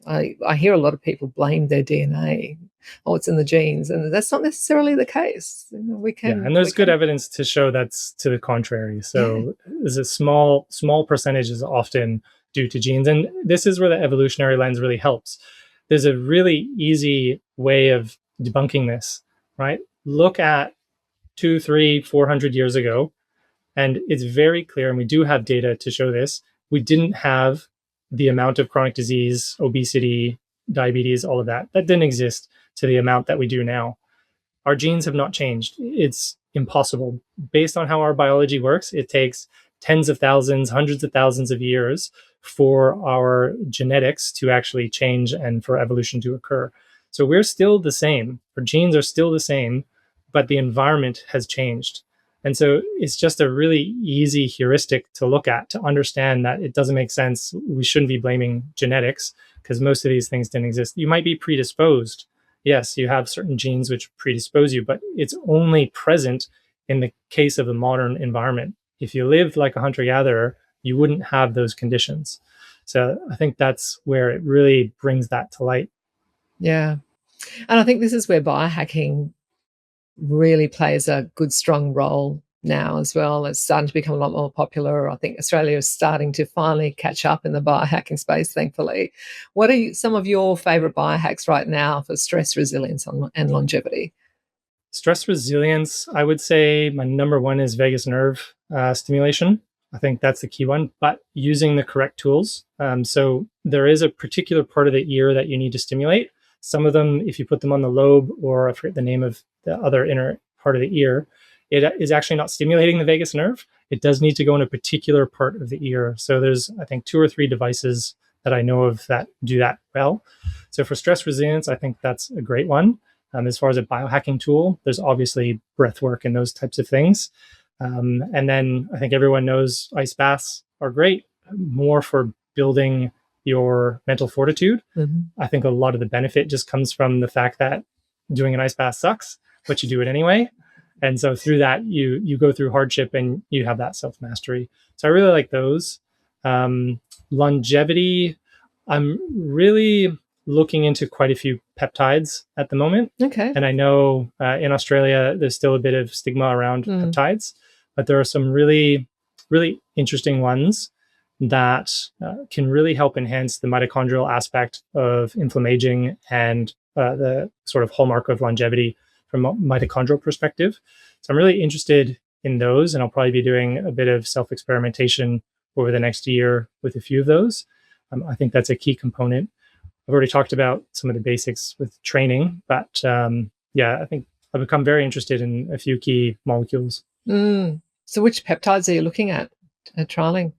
I hear a lot of people blame their DNA. Oh, it's in the genes, and that's not necessarily the case. Yeah, and there's good evidence to show that's to the contrary. So there's a small percentage is often due to genes, and this is where the evolutionary lens really helps. There's a really easy way of debunking this, right? Look at 2, 3, 400 years ago, and it's very clear, and we do have data to show this. We didn't have the amount of chronic disease, obesity, diabetes, all of that. That didn't exist to the amount that we do now. Our genes have not changed. It's impossible. Based on how our biology works, it takes tens of thousands, hundreds of thousands of years for our genetics to actually change and for evolution to occur. So we're still the same. Our genes are still the same, but the environment has changed. And so it's just a really easy heuristic to look at to understand that it doesn't make sense. We shouldn't be blaming genetics because most of these things didn't exist. You might be predisposed. Yes, you have certain genes which predispose you, but it's only present in the case of the modern environment. If you lived like a hunter-gatherer, you wouldn't have those conditions. So I think that's where it really brings that to light. Yeah. And I think this is where biohacking really plays a good, strong role now as well. It's starting to become a lot more popular. I think Australia is starting to finally catch up in the biohacking space, thankfully. What are some of your favourite biohacks right now for stress resilience and longevity? Stress resilience, I would say my number one is vagus nerve stimulation. I think that's the key one, but using the correct tools. So there is a particular part of the ear that you need to stimulate. Some of them, if you put them on the lobe, or I forget the name of the other inner part of the ear, it is actually not stimulating the vagus nerve. It does need to go in a particular part of the ear. So there's, I think, 2 or 3 devices that I know of that do that well. So for stress resilience, I think that's a great one. As far as a biohacking tool, there's obviously breath work and those types of things. And then I think everyone knows ice baths are great, more for building your mental fortitude. Mm-hmm. I think a lot of the benefit just comes from the fact that doing an ice bath sucks, but you do it anyway. And so through that, you go through hardship and you have that self-mastery. So I really like those. Longevity, I'm really looking into quite a few peptides at the moment. Okay. And I know in Australia, there's still a bit of stigma around peptides, but there are some really, really interesting ones that can really help enhance the mitochondrial aspect of inflammaging and the sort of hallmark of longevity from a mitochondrial perspective. So I'm really interested in those, and I'll probably be doing a bit of self-experimentation over the next year with a few of those. I think that's a key component. I've already talked about some of the basics with training, but yeah, I think I've become very interested in a few key molecules. So which peptides are you looking at trialing?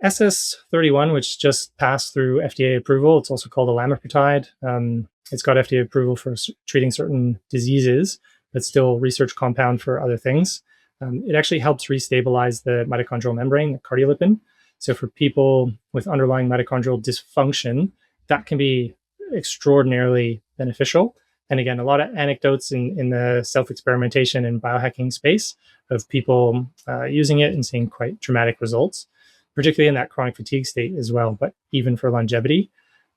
SS31, which just passed through FDA approval. It's also called a lamipretide. It's got FDA approval for treating certain diseases, but still research compound for other things. It actually helps restabilize the mitochondrial membrane, the cardiolipin. So for people with underlying mitochondrial dysfunction, that can be extraordinarily beneficial. And again, a lot of anecdotes in the self-experimentation and biohacking space of people using it and seeing quite dramatic results, particularly in that chronic fatigue state as well, but even for longevity.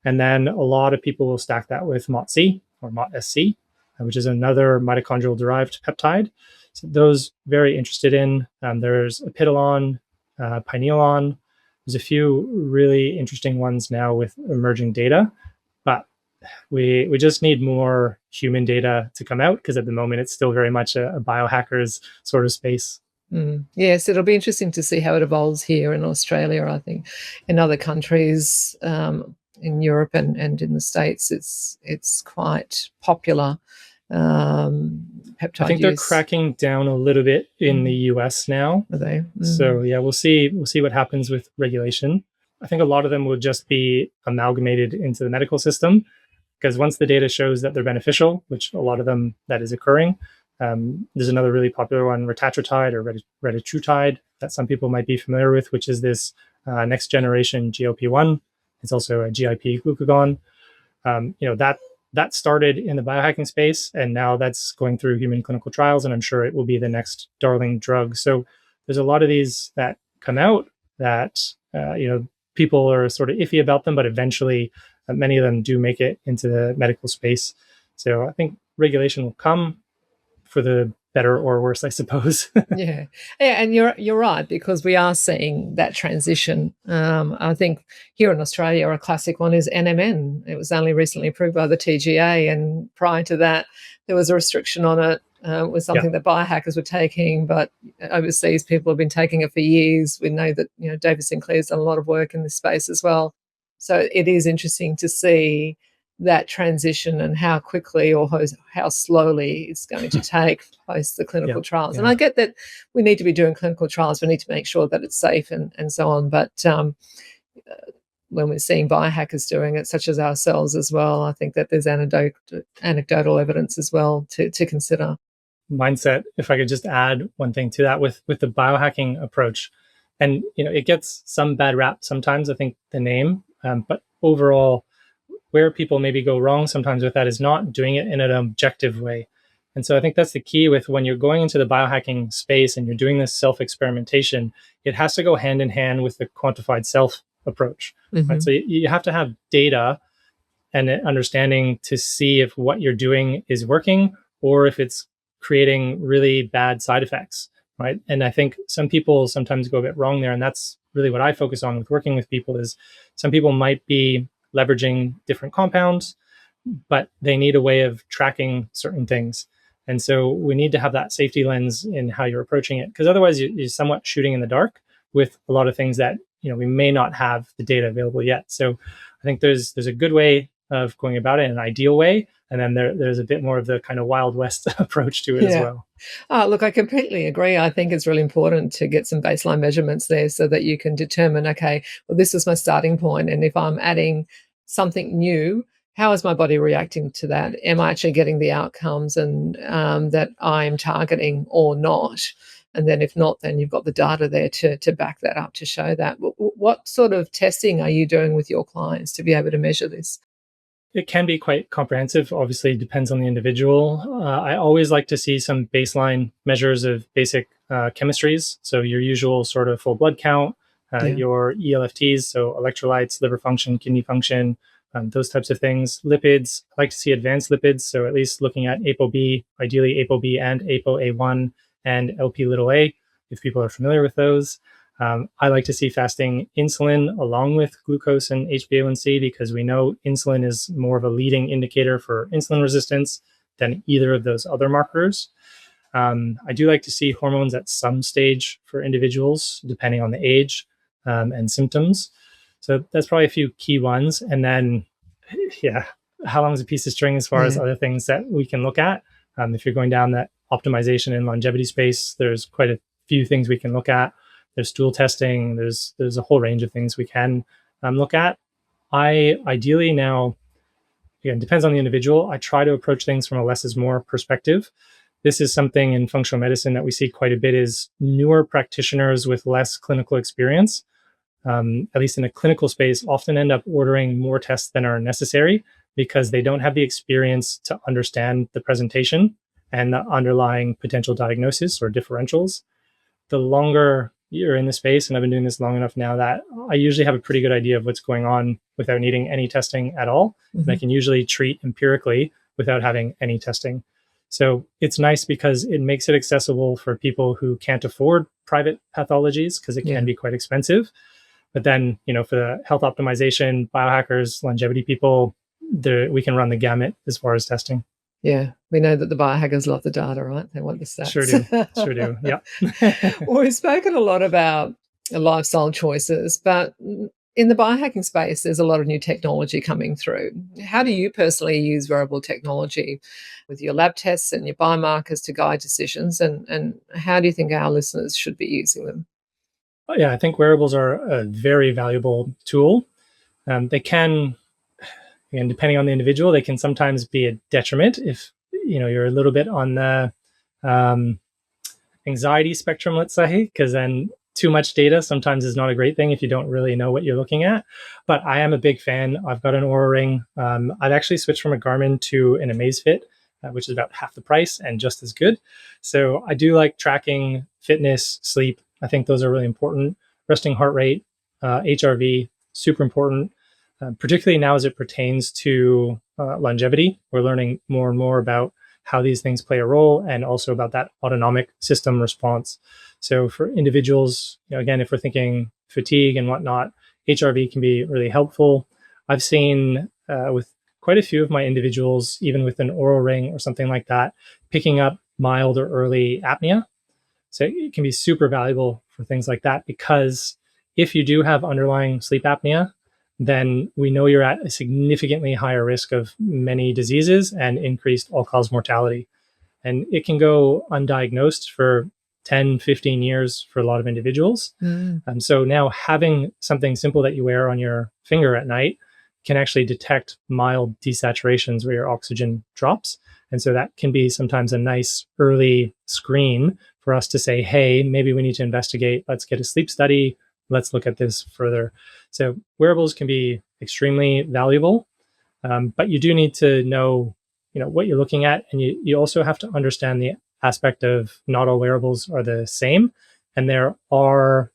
And then a lot of people will stack that with MOTC or MOTSC, which is another mitochondrial-derived peptide. So those very interested in. There's apidolon, pineolon. There's a few really interesting ones now with emerging data, but we just need more human data to come out because at the moment it's still very much a biohackers sort of space. Yes, it'll be interesting to see how it evolves here in Australia. I think in other countries, in Europe and in the States, it's quite popular. Peptide I think they're cracking down a little bit in the US now. Are they? So yeah, we'll see what happens with regulation. I think a lot of them will just be amalgamated into the medical system because once the data shows that they're beneficial, which a lot of them that is occurring, there's another really popular one, retatrutide or retatrutide. that some people might be familiar with, which is this next generation GLP-1. It's also a GIP glucagon. That started in the biohacking space, and now that's going through human clinical trials, and I'm sure it will be the next darling drug. So there's a lot of these that come out that people are sort of iffy about them, but eventually many of them do make it into the medical space. So I think regulation will come for the better or worse, I suppose. Yeah, and you're right, because we are seeing that transition. I think here in Australia, a classic one is NMN. It was only recently approved by the TGA, and prior to that, there was a restriction on it. It was something that biohackers were taking, but overseas people have been taking it for years. We know that David Sinclair's done a lot of work in this space as well. So it is interesting to see that transition and how quickly or how slowly it's going to take post the clinical trials. And I get that we need to be doing clinical trials. We need to make sure that it's safe and so on. But when we're seeing biohackers doing it, such as ourselves as well, I think that there's anecdotal evidence as well to consider. Mindset, if I could just add one thing to that with the biohacking approach. And, it gets some bad rap sometimes, I think, the name, but overall, where people maybe go wrong sometimes with that is not doing it in an objective way. And so I think that's the key with when you're going into the biohacking space and you're doing this self-experimentation, it has to go hand in hand with the quantified self approach. Right? So you have to have data and an understanding to see if what you're doing is working or if it's creating really bad side effects. Right. And I think some people sometimes go a bit wrong there. And that's really what I focus on with working with people is some people might be leveraging different compounds, but they need a way of tracking certain things. And so we need to have that safety lens in how you're approaching it, because otherwise you're somewhat shooting in the dark with a lot of things that we may not have the data available yet. So I think there's a good way of going about it, an ideal way, and then there's a bit more of the kind of Wild West approach to it as well. Look, I completely agree. I think it's really important to get some baseline measurements there so that you can determine, okay, well, this is my starting point. And if I'm adding something new, how is my body reacting to that? Am I actually getting the outcomes and that I'm targeting or not? And then if not, then you've got the data there to back that up, to show that. What sort of testing are you doing with your clients to be able to measure this? It can be quite comprehensive. Obviously, it depends on the individual. I always like to see some baseline measures of basic chemistries. So your usual sort of full blood count, your ELFTs, so electrolytes, liver function, kidney function, those types of things. Lipids, I like to see advanced lipids. So at least looking at ApoB, ideally ApoB and ApoA1 and LP(a), if people are familiar with those. I like to see fasting insulin along with glucose and HbA1c, because we know insulin is more of a leading indicator for insulin resistance than either of those other markers. I do like to see hormones at some stage for individuals, depending on the age and symptoms. So that's probably a few key ones. And then, how long is a piece of string as far as other things that we can look at? If you're going down that optimization and longevity space, there's quite a few things we can look at. There's stool testing. There's a whole range of things we can look at. I ideally now, again, depends on the individual. I try to approach things from a less is more perspective. This is something in functional medicine that we see quite a bit is newer practitioners with less clinical experience, at least in a clinical space, often end up ordering more tests than are necessary because they don't have the experience to understand the presentation and the underlying potential diagnosis or differentials. The longer you're in the space, and I've been doing this long enough now that I usually have a pretty good idea of what's going on without needing any testing at all. And I can usually treat empirically without having any testing. So it's nice because it makes it accessible for people who can't afford private pathologies, because it can be quite expensive. But then, for the health optimization, biohackers, longevity people, we can run the gamut as far as testing. Yeah, we know that the biohackers love the data, right? They want the stats. Sure do. Yeah. Well, we've spoken a lot about lifestyle choices, but in the biohacking space, there's a lot of new technology coming through. How do you personally use wearable technology with your lab tests and your biomarkers to guide decisions? And how do you think our listeners should be using them? Yeah, I think wearables are a very valuable tool. They can, and depending on the individual, they can sometimes be a detriment if you're a little bit on the anxiety spectrum, let's say, because then too much data sometimes is not a great thing if you don't really know what you're looking at. But I am a big fan. I've got an Oura Ring. I've actually switched from a Garmin to an Amazfit, which is about half the price and just as good. So I do like tracking fitness, sleep. I think those are really important. Resting heart rate, HRV, super important, particularly now as it pertains to longevity. We're learning more and more about how these things play a role and also about that autonomic system response. So for individuals, again, if we're thinking fatigue and whatnot, HRV can be really helpful. I've seen with quite a few of my individuals, even with an Oura Ring or something like that, picking up mild or early apnea. So it can be super valuable for things like that, because if you do have underlying sleep apnea, then we know you're at a significantly higher risk of many diseases and increased all-cause mortality. And it can go undiagnosed for 10, 15 years for a lot of individuals. So now having something simple that you wear on your finger at night can actually detect mild desaturations where your oxygen drops. And so that can be sometimes a nice early screen for us to say, hey, maybe we need to investigate. Let's get a sleep study. Let's look at this further. So wearables can be extremely valuable, but you do need to know, what you're looking at, and you also have to understand the aspect of not all wearables are the same, and there are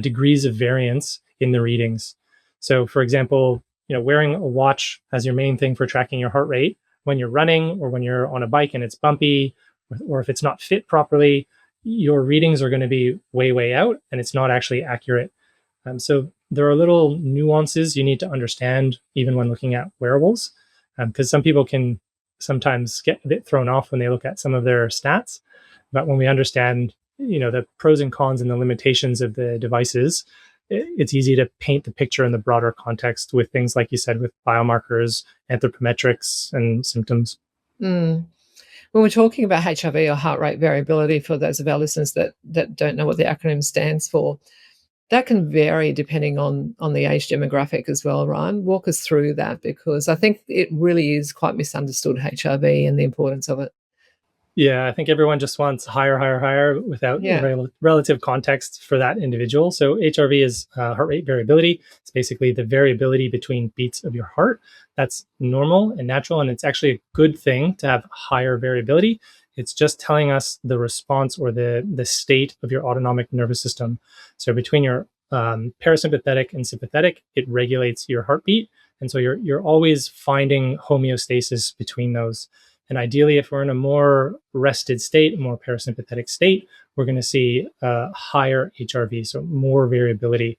degrees of variance in the readings. So, for example, wearing a watch as your main thing for tracking your heart rate when you're running or when you're on a bike and it's bumpy, or if it's not fit properly, your readings are going to be way, way out, and it's not actually accurate. So there are little nuances you need to understand even when looking at wearables, because some people can sometimes get a bit thrown off when they look at some of their stats. But when we understand, the pros and cons and the limitations of the devices, it's easy to paint the picture in the broader context with things like you said, with biomarkers, anthropometrics, and symptoms. When we're talking about HRV or heart rate variability, for those of our listeners that don't know what the acronym stands for, that can vary depending on the age demographic as well, Ryan. Walk us through that, because I think it really is quite misunderstood, HRV, and the importance of it. Yeah, I think everyone just wants higher, higher, higher without relative context for that individual. So HRV is heart rate variability. It's basically the variability between beats of your heart. That's normal and natural, and it's actually a good thing to have higher variability. It's just telling us the response or the state of your autonomic nervous system. So between your parasympathetic and sympathetic, it regulates your heartbeat, and so you're always finding homeostasis between those. And ideally, if we're in a more rested state, a more parasympathetic state, we're going to see higher HRV, so more variability.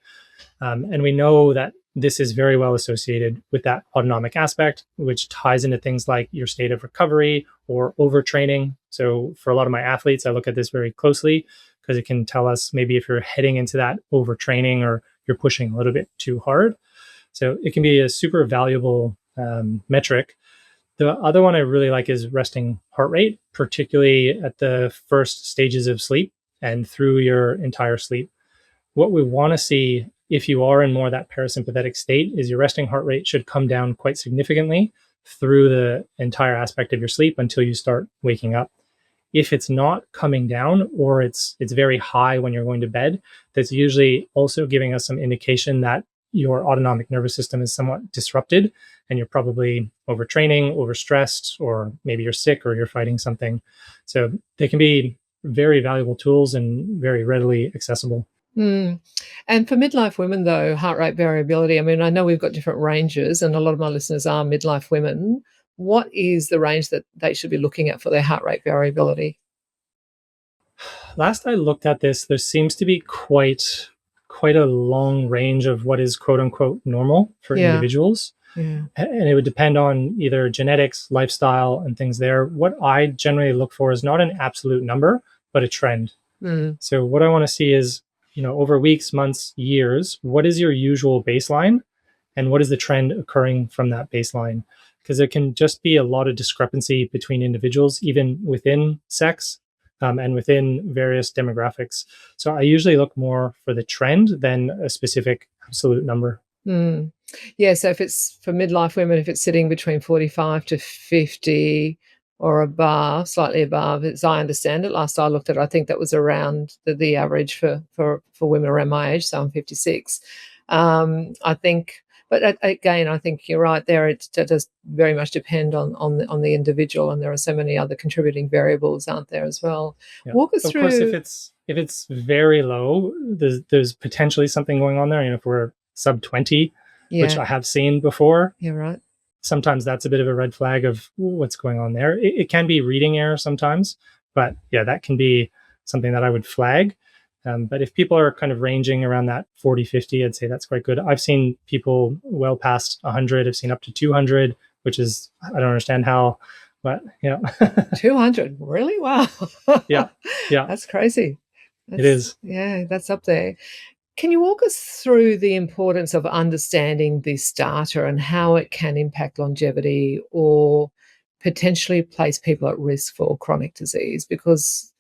And we know that this is very well associated with that autonomic aspect, which ties into things like your state of recovery or overtraining. So for a lot of my athletes, I look at this very closely because it can tell us maybe if you're heading into that overtraining or you're pushing a little bit too hard. So it can be a super valuable metric. The other one I really like is resting heart rate, particularly at the first stages of sleep and through your entire sleep. What we want to see if you are in more that parasympathetic state is your resting heart rate should come down quite significantly through the entire aspect of your sleep until you start waking up. If it's not coming down, or it's very high when you're going to bed, that's usually also giving us some indication that your autonomic nervous system is somewhat disrupted and you're probably overtraining, overstressed, or maybe you're sick or you're fighting something. So they can be very valuable tools and very readily accessible. And for midlife women, though, heart rate variability, I mean, I know we've got different ranges, and a lot of my listeners are midlife women. What is the range that they should be looking at for their heart rate variability? Last I looked at this, there seems to be quite a long range of what is quote unquote normal for individuals. Yeah. And it would depend on either genetics, lifestyle, and things there. What I generally look for is not an absolute number, but a trend. So what I want to see is, over weeks, months, years, what is your usual baseline and what is the trend occurring from that baseline? Because there can just be a lot of discrepancy between individuals, even within sex, and within various demographics. So I usually look more for the trend than a specific absolute number. Yeah, so if it's for midlife women, if it's sitting between 45 to 50, or above, slightly above, as I understand it. Last I looked at it, I think that was around the average for women around my age, so I'm 56. I think, but again, I think you're right there. It does very much depend on the individual, and there are so many other contributing variables, aren't there, as well? Yeah. Walk us Of course, through. if it's very low, there's potentially something going on there. If we're sub 20, which Yeah, I have seen before, you're right. sometimes that's a bit of a red flag of what's going on there. It can be reading error sometimes, but yeah, that can be something that I would flag. But if people are kind of ranging around that 40, 50, I'd say that's quite good. I've seen people well past 100. I've seen up to 200, which is, I don't understand how, but yeah. 200, really? Wow. Yeah. Yeah, That's crazy. it is. Yeah, that's up there. Can you walk us through the importance of understanding this data and how it can impact longevity or potentially place people at risk for chronic disease? Because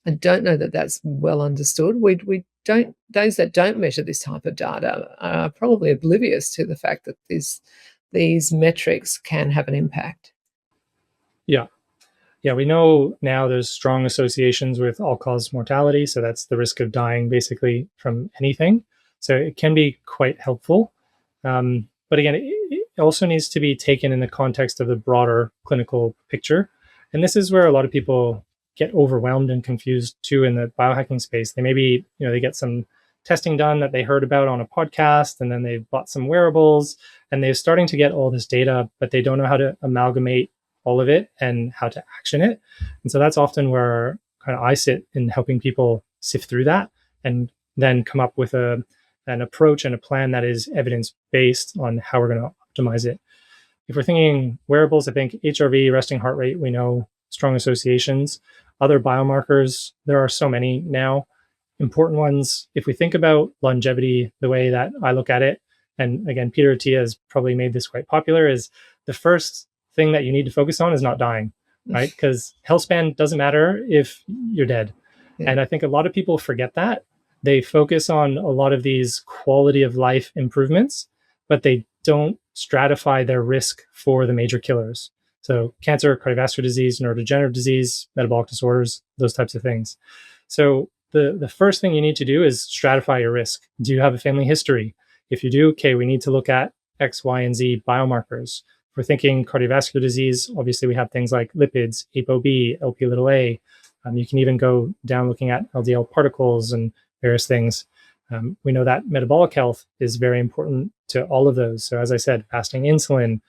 I don't know that that's well understood. We don't, those that don't measure this type of data are probably oblivious to the fact that these metrics can have an impact. Yeah. Yeah, we know now there's strong associations with all cause mortality. So that's the risk of dying basically from anything. So it can be quite helpful. But again, it also needs to be taken in the context of the broader clinical picture. And this is where a lot of people get overwhelmed and confused too in the biohacking space. They maybe, they get some testing done that they heard about on a podcast, and then they've bought some wearables and they're starting to get all this data, but they don't know how to amalgamate all of it and how to action it. And so that's often where kind of I sit in helping people sift through that and then come up with an approach and a plan that is evidence based on how we're going to optimize it. If we're thinking wearables, I think HRV, resting heart rate, we know strong associations. Other biomarkers, there are so many now. Important ones, if we think about longevity, the way that I look at it, and again, Peter Attia has probably made this quite popular, is the first thing that you need to focus on is not dying, right? Because healthspan doesn't matter if you're dead. Yeah. And I think a lot of people forget that. They focus on a lot of these quality of life improvements, but they don't stratify their risk for the major killers. So cancer, cardiovascular disease, neurodegenerative disease, metabolic disorders, those types of things. So the first thing you need to do is stratify your risk. Do you have a family history? If you do, okay, we need to look at X, Y, and Z biomarkers. If we're thinking cardiovascular disease, obviously we have things like lipids, ApoB, Lp(a). You can even go down looking at LDL particles and various things. We know that metabolic health is very important to all of those. So as I said, fasting insulin,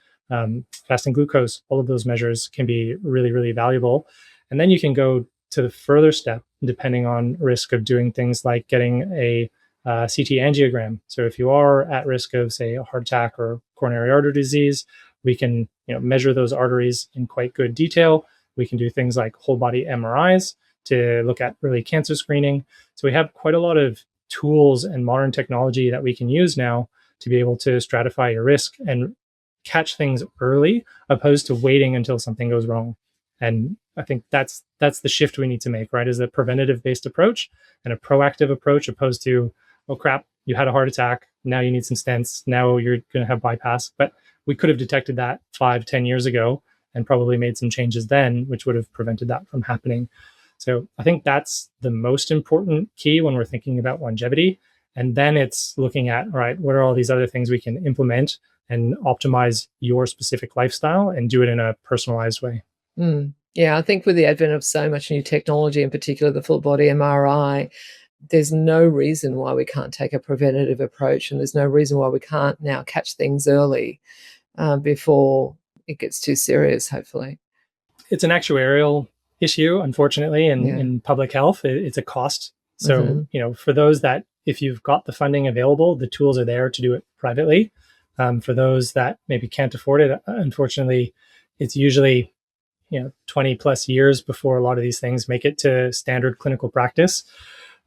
fasting glucose, all of those measures can be really, really valuable. And then you can go to the further step, depending on risk of doing things like getting a CT angiogram. So if you are at risk of, say, a heart attack or coronary artery disease, we can measure those arteries in quite good detail. We can do things like whole body MRIs to look at early cancer screening. So we have quite a lot of tools and modern technology that we can use now to be able to stratify your risk and catch things early, opposed to waiting until something goes wrong. And I think that's the shift we need to make, right? Is a preventative based approach and a proactive approach, opposed to, oh crap, you had a heart attack, now you need some stents, now you're going to have bypass. But we could have detected that 5-10 years ago and probably made some changes then, which would have prevented that from happening. So I think that's the most important key when we're thinking about longevity. And then it's looking at, all right, what are all these other things we can implement and optimize your specific lifestyle and do it in a personalized way. Yeah, I think with the advent of so much new technology, in particular the full body MRI, there's no reason why we can't take a preventative approach, and there's no reason why we can't now catch things early before it gets too serious, hopefully. It's an actuarial issue, unfortunately, Yeah. in public health. It's a cost. So, Mhm. for those that, if you've got the funding available, the tools are there to do it privately. For those that maybe can't afford it, unfortunately, it's usually 20 plus years before a lot of these things make it to standard clinical practice.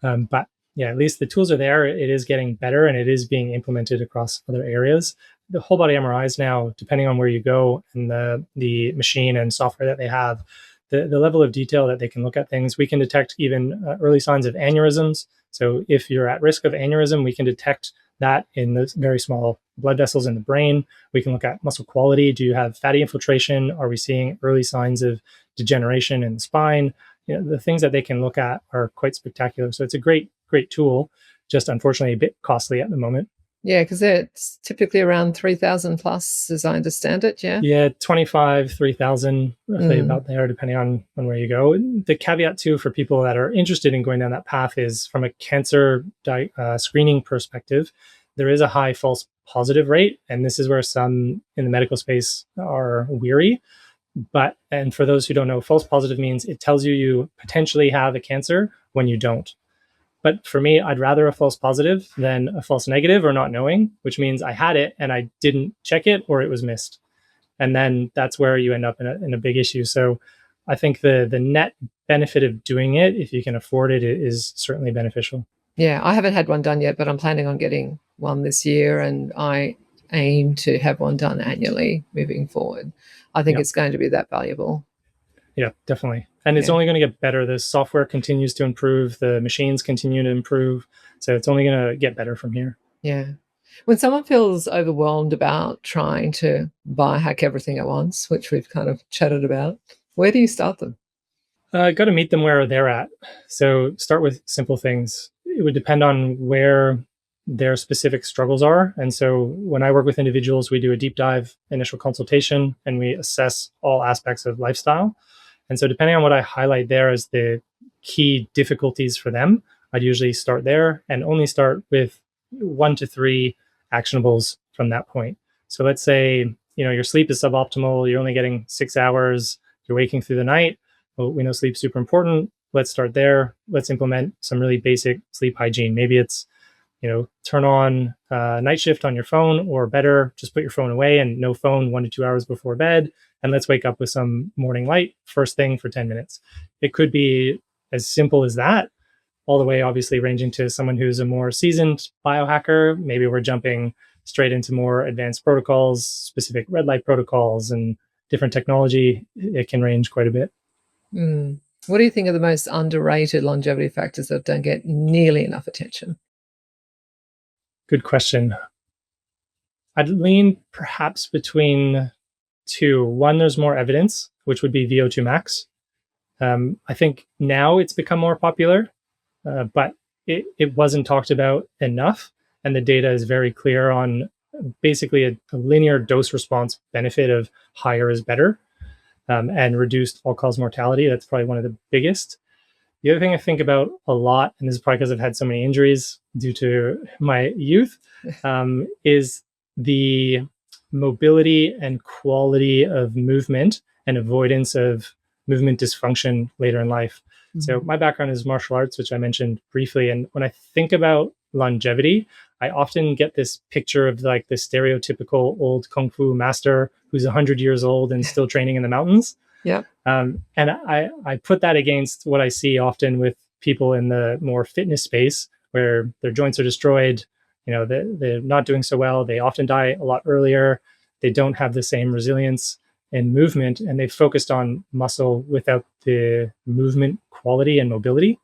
But yeah, at least the tools are there. It is getting better and it is being implemented across other areas. The whole body MRIs now, depending on where you go and the machine and software that they have, the level of detail that they can look at things, we can detect even early signs of aneurysms. So if you're at risk of aneurysm, we can detect that in this very small blood vessels in the brain. We can look at muscle quality. Do you have fatty infiltration? Are we seeing early signs of degeneration in the spine? The things that they can look at are quite spectacular. So it's a great tool, just unfortunately a bit costly at the moment. Yeah, because it's typically around 3,000 plus, as I understand it. Yeah. Yeah, 25, 3,000, roughly about there, depending on where you go. The caveat too for people that are interested in going down that path is from a cancer screening perspective, there is a high false positive rate, and this is where some in the medical space are weary. And for those who don't know, false positive means it tells you potentially have a cancer when you don't. But for me, I'd rather a false positive than a false negative or not knowing, which means I had it and I didn't check it or it was missed. And then that's where you end up in a big issue. So I think the net benefit of doing it, if you can afford it, is certainly beneficial. Yeah, I haven't had one done yet, but I'm planning on getting one this year, and I aim to have one done annually moving forward. I think it's going to be that valuable. Yeah, definitely. And it's only going to get better. The software continues to improve. The machines continue to improve. So it's only going to get better from here. Yeah. When someone feels overwhelmed about trying to biohack everything at once, which we've kind of chatted about, where do you start them? Got to meet them where they're at. So start with simple things. It would depend on where their specific struggles are. And so when I work with individuals, we do a deep dive initial consultation and we assess all aspects of lifestyle. And so depending on what I highlight there as the key difficulties for them, I'd usually start there and only start with 1 to 3 actionables from that point. So let's say, your sleep is suboptimal, you're only getting 6 hours, you're waking through the night. Well, we know sleep's super important. Let's start there. Let's implement some really basic sleep hygiene. Maybe it's, turn on night shift on your phone, or better, just put your phone away and no phone 1 to 2 hours before bed. And let's wake up with some morning light first thing for 10 minutes. It could be as simple as that, all the way obviously ranging to someone who's a more seasoned biohacker. Maybe we're jumping straight into more advanced protocols, specific red light protocols and different technology. It can range quite a bit. What do you think are the most underrated longevity factors that don't get nearly enough attention? Good question. I'd lean perhaps between 2. One, there's more evidence, which would be VO2 max. I think now it's become more popular, but it wasn't talked about enough. And the data is very clear on basically a linear dose response benefit of higher is better, and reduced all-cause mortality. That's probably one of the biggest. The other thing I think about a lot, and this is probably because I've had so many injuries due to my youth, is the mobility and quality of movement and avoidance of movement dysfunction later in life. Mm-hmm. So my background is martial arts, which I mentioned briefly. And when I think about longevity, I often get this picture of like the stereotypical old Kung Fu master who's 100 years old and still training in the mountains. Yeah. And I put that against what I see often with people in the more fitness space where their joints are destroyed. They're not doing so well. They often die a lot earlier. They don't have the same resilience and movement, and they've focused on muscle without the movement quality and mobility.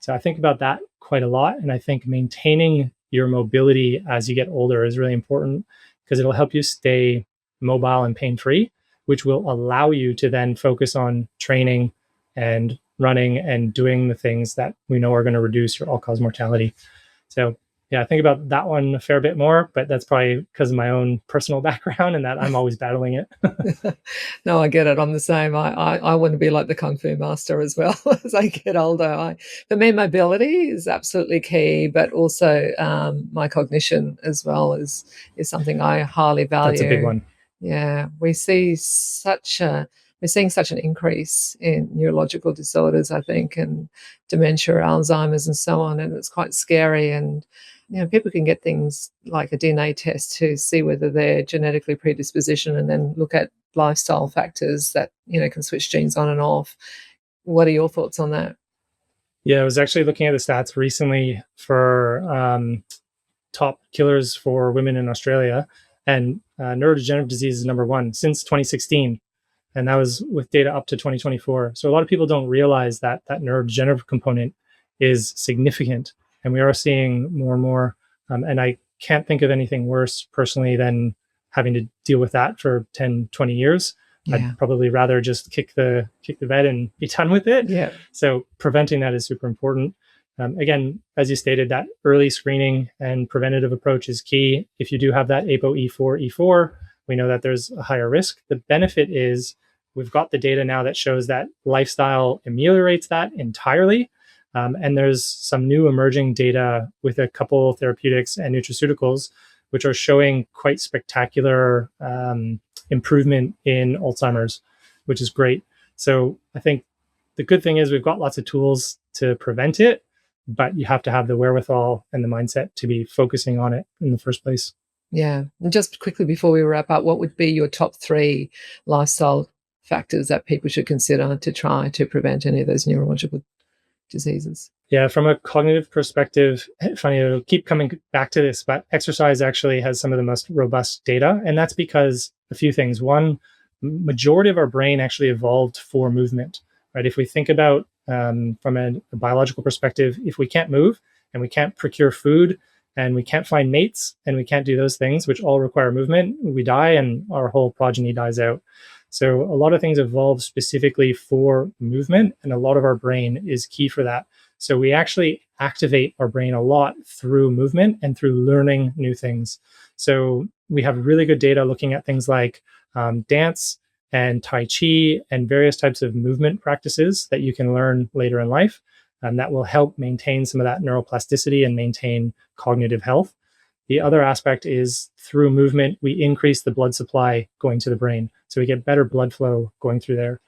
So I think about that quite a lot. And I think maintaining your mobility as you get older is really important because it'll help you stay mobile and pain-free, which will allow you to then focus on training and running and doing the things that we know are going to reduce your all-cause mortality. So yeah, I think about that one a fair bit more, but that's probably because of my own personal background and that I'm always battling it. No, I get it. I'm the same. I want to be like the Kung Fu master as well as I get older. For me, mobility is absolutely key, but also my cognition as well is something I highly value. That's a big one. Yeah, we're seeing such an increase in neurological disorders, I think, and dementia, Alzheimer's, and so on. And it's quite scary. And people can get things like a DNA test to see whether they're genetically predisposition, and then look at lifestyle factors that can switch genes on and off. What are your thoughts on that? Yeah, I was actually looking at the stats recently for top killers for women in Australia, and neurodegenerative disease is number 1 since 2016. And that was with data up to 2024. So a lot of people don't realize that neurodegenerative component is significant. And we are seeing more and more. And I can't think of anything worse personally than having to deal with that for 10, 20 years. Yeah. I'd probably rather just kick the bed and be done with it. Yeah. So preventing that is super important. Again, as you stated, that early screening and preventative approach is key. If you do have that ApoE4, we know that there's a higher risk. The benefit is we've got the data now that shows that lifestyle ameliorates that entirely. And there's some new emerging data with a couple therapeutics and nutraceuticals, which are showing quite spectacular improvement in Alzheimer's, which is great. So I think the good thing is we've got lots of tools to prevent it, but you have to have the wherewithal and the mindset to be focusing on it in the first place. Yeah. And just quickly before we wrap up, what would be your top 3 lifestyle factors that people should consider to try to prevent any of those neurological diseases? Yeah, from a cognitive perspective, funny, it'll keep coming back to this, but exercise actually has some of the most robust data. And that's because a few things. One, majority of our brain actually evolved for movement, right? If we think about from a biological perspective, if we can't move and we can't procure food and we can't find mates and we can't do those things, which all require movement, we die and our whole progeny dies out. So a lot of things evolved specifically for movement, and a lot of our brain is key for that. So we actually activate our brain a lot through movement and through learning new things. So we have really good data looking at things like dance and Tai Chi and various types of movement practices that you can learn later in life. That will help maintain some of that neuroplasticity and maintain cognitive health. The other aspect is through movement, we increase the blood supply going to the brain. So we get better blood flow going through there.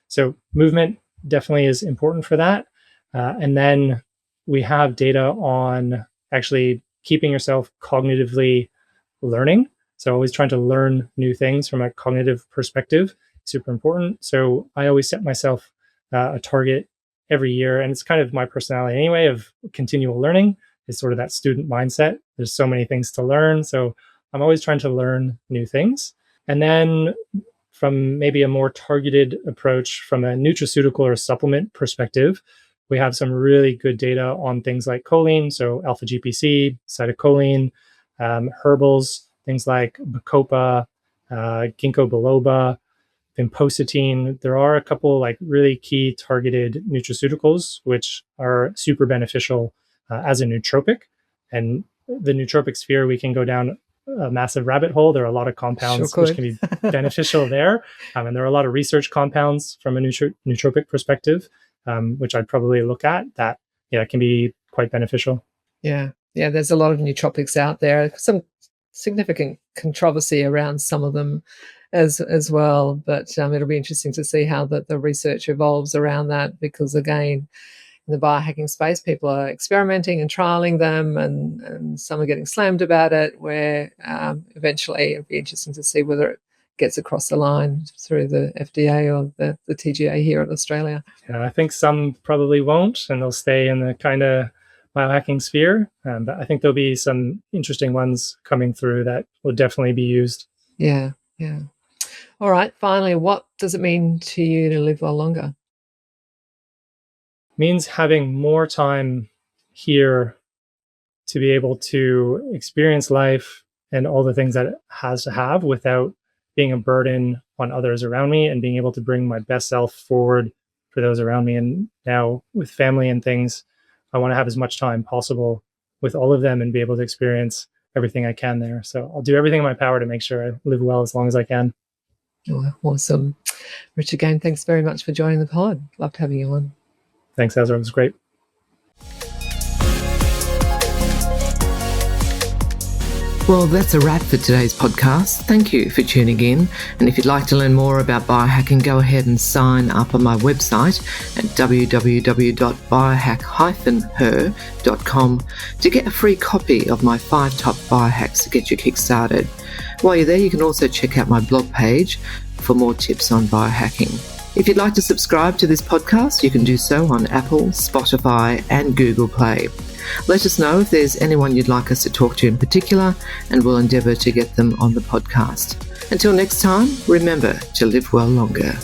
So movement definitely is important for that. And then we have data on actually keeping yourself cognitively learning. So always trying to learn new things from a cognitive perspective, super important. So I always set myself a target every year. And it's kind of my personality anyway of continual learning. Is sort of that student mindset. There's so many things to learn. So I'm always trying to learn new things. And then from maybe a more targeted approach from a nutraceutical or supplement perspective, we have some really good data on things like choline, so alpha GPC, cytocholine, herbals, things like bacopa, ginkgo biloba, vinpocetine. There are a couple like really key targeted nutraceuticals which are super beneficial as a nootropic. And the nootropic sphere, we can go down a massive rabbit hole. There are a lot of compounds which can be beneficial there. And there are a lot of research compounds from a nootropic perspective, which I'd probably look at that, can be quite beneficial. Yeah. There's a lot of nootropics out there. Some significant controversy around some of them as well. But it'll be interesting to see how the research evolves around that, because again, in the biohacking space, people are experimenting and trialing them, and some are getting slammed about it, where eventually it'll be interesting to see whether it gets across the line through the FDA or the TGA here in Australia. Yeah, I think some probably won't, and they'll stay in the kind of biohacking sphere. But I think there'll be some interesting ones coming through that will definitely be used. Yeah. All right. Finally, what does it mean to you to live well longer? Means having more time here to be able to experience life and all the things that it has to have without being a burden on others around me, and being able to bring my best self forward for those around me. And now with family and things, I want to have as much time possible with all of them and be able to experience everything I can there. So I'll do everything in my power to make sure I live well as long as I can. Oh, awesome. Rich, again, thanks very much for joining the pod. Loved having you on. Thanks, Azra. It was great. Well, that's a wrap for today's podcast. Thank you for tuning in. And if you'd like to learn more about biohacking, go ahead and sign up on my website at www.biohack-her.com to get a free copy of my 5 top biohacks to get you kick-started. While you're there, you can also check out my blog page for more tips on biohacking. If you'd like to subscribe to this podcast, you can do so on Apple, Spotify, and Google Play. Let us know if there's anyone you'd like us to talk to in particular, and we'll endeavour to get them on the podcast. Until next time, remember to live well longer.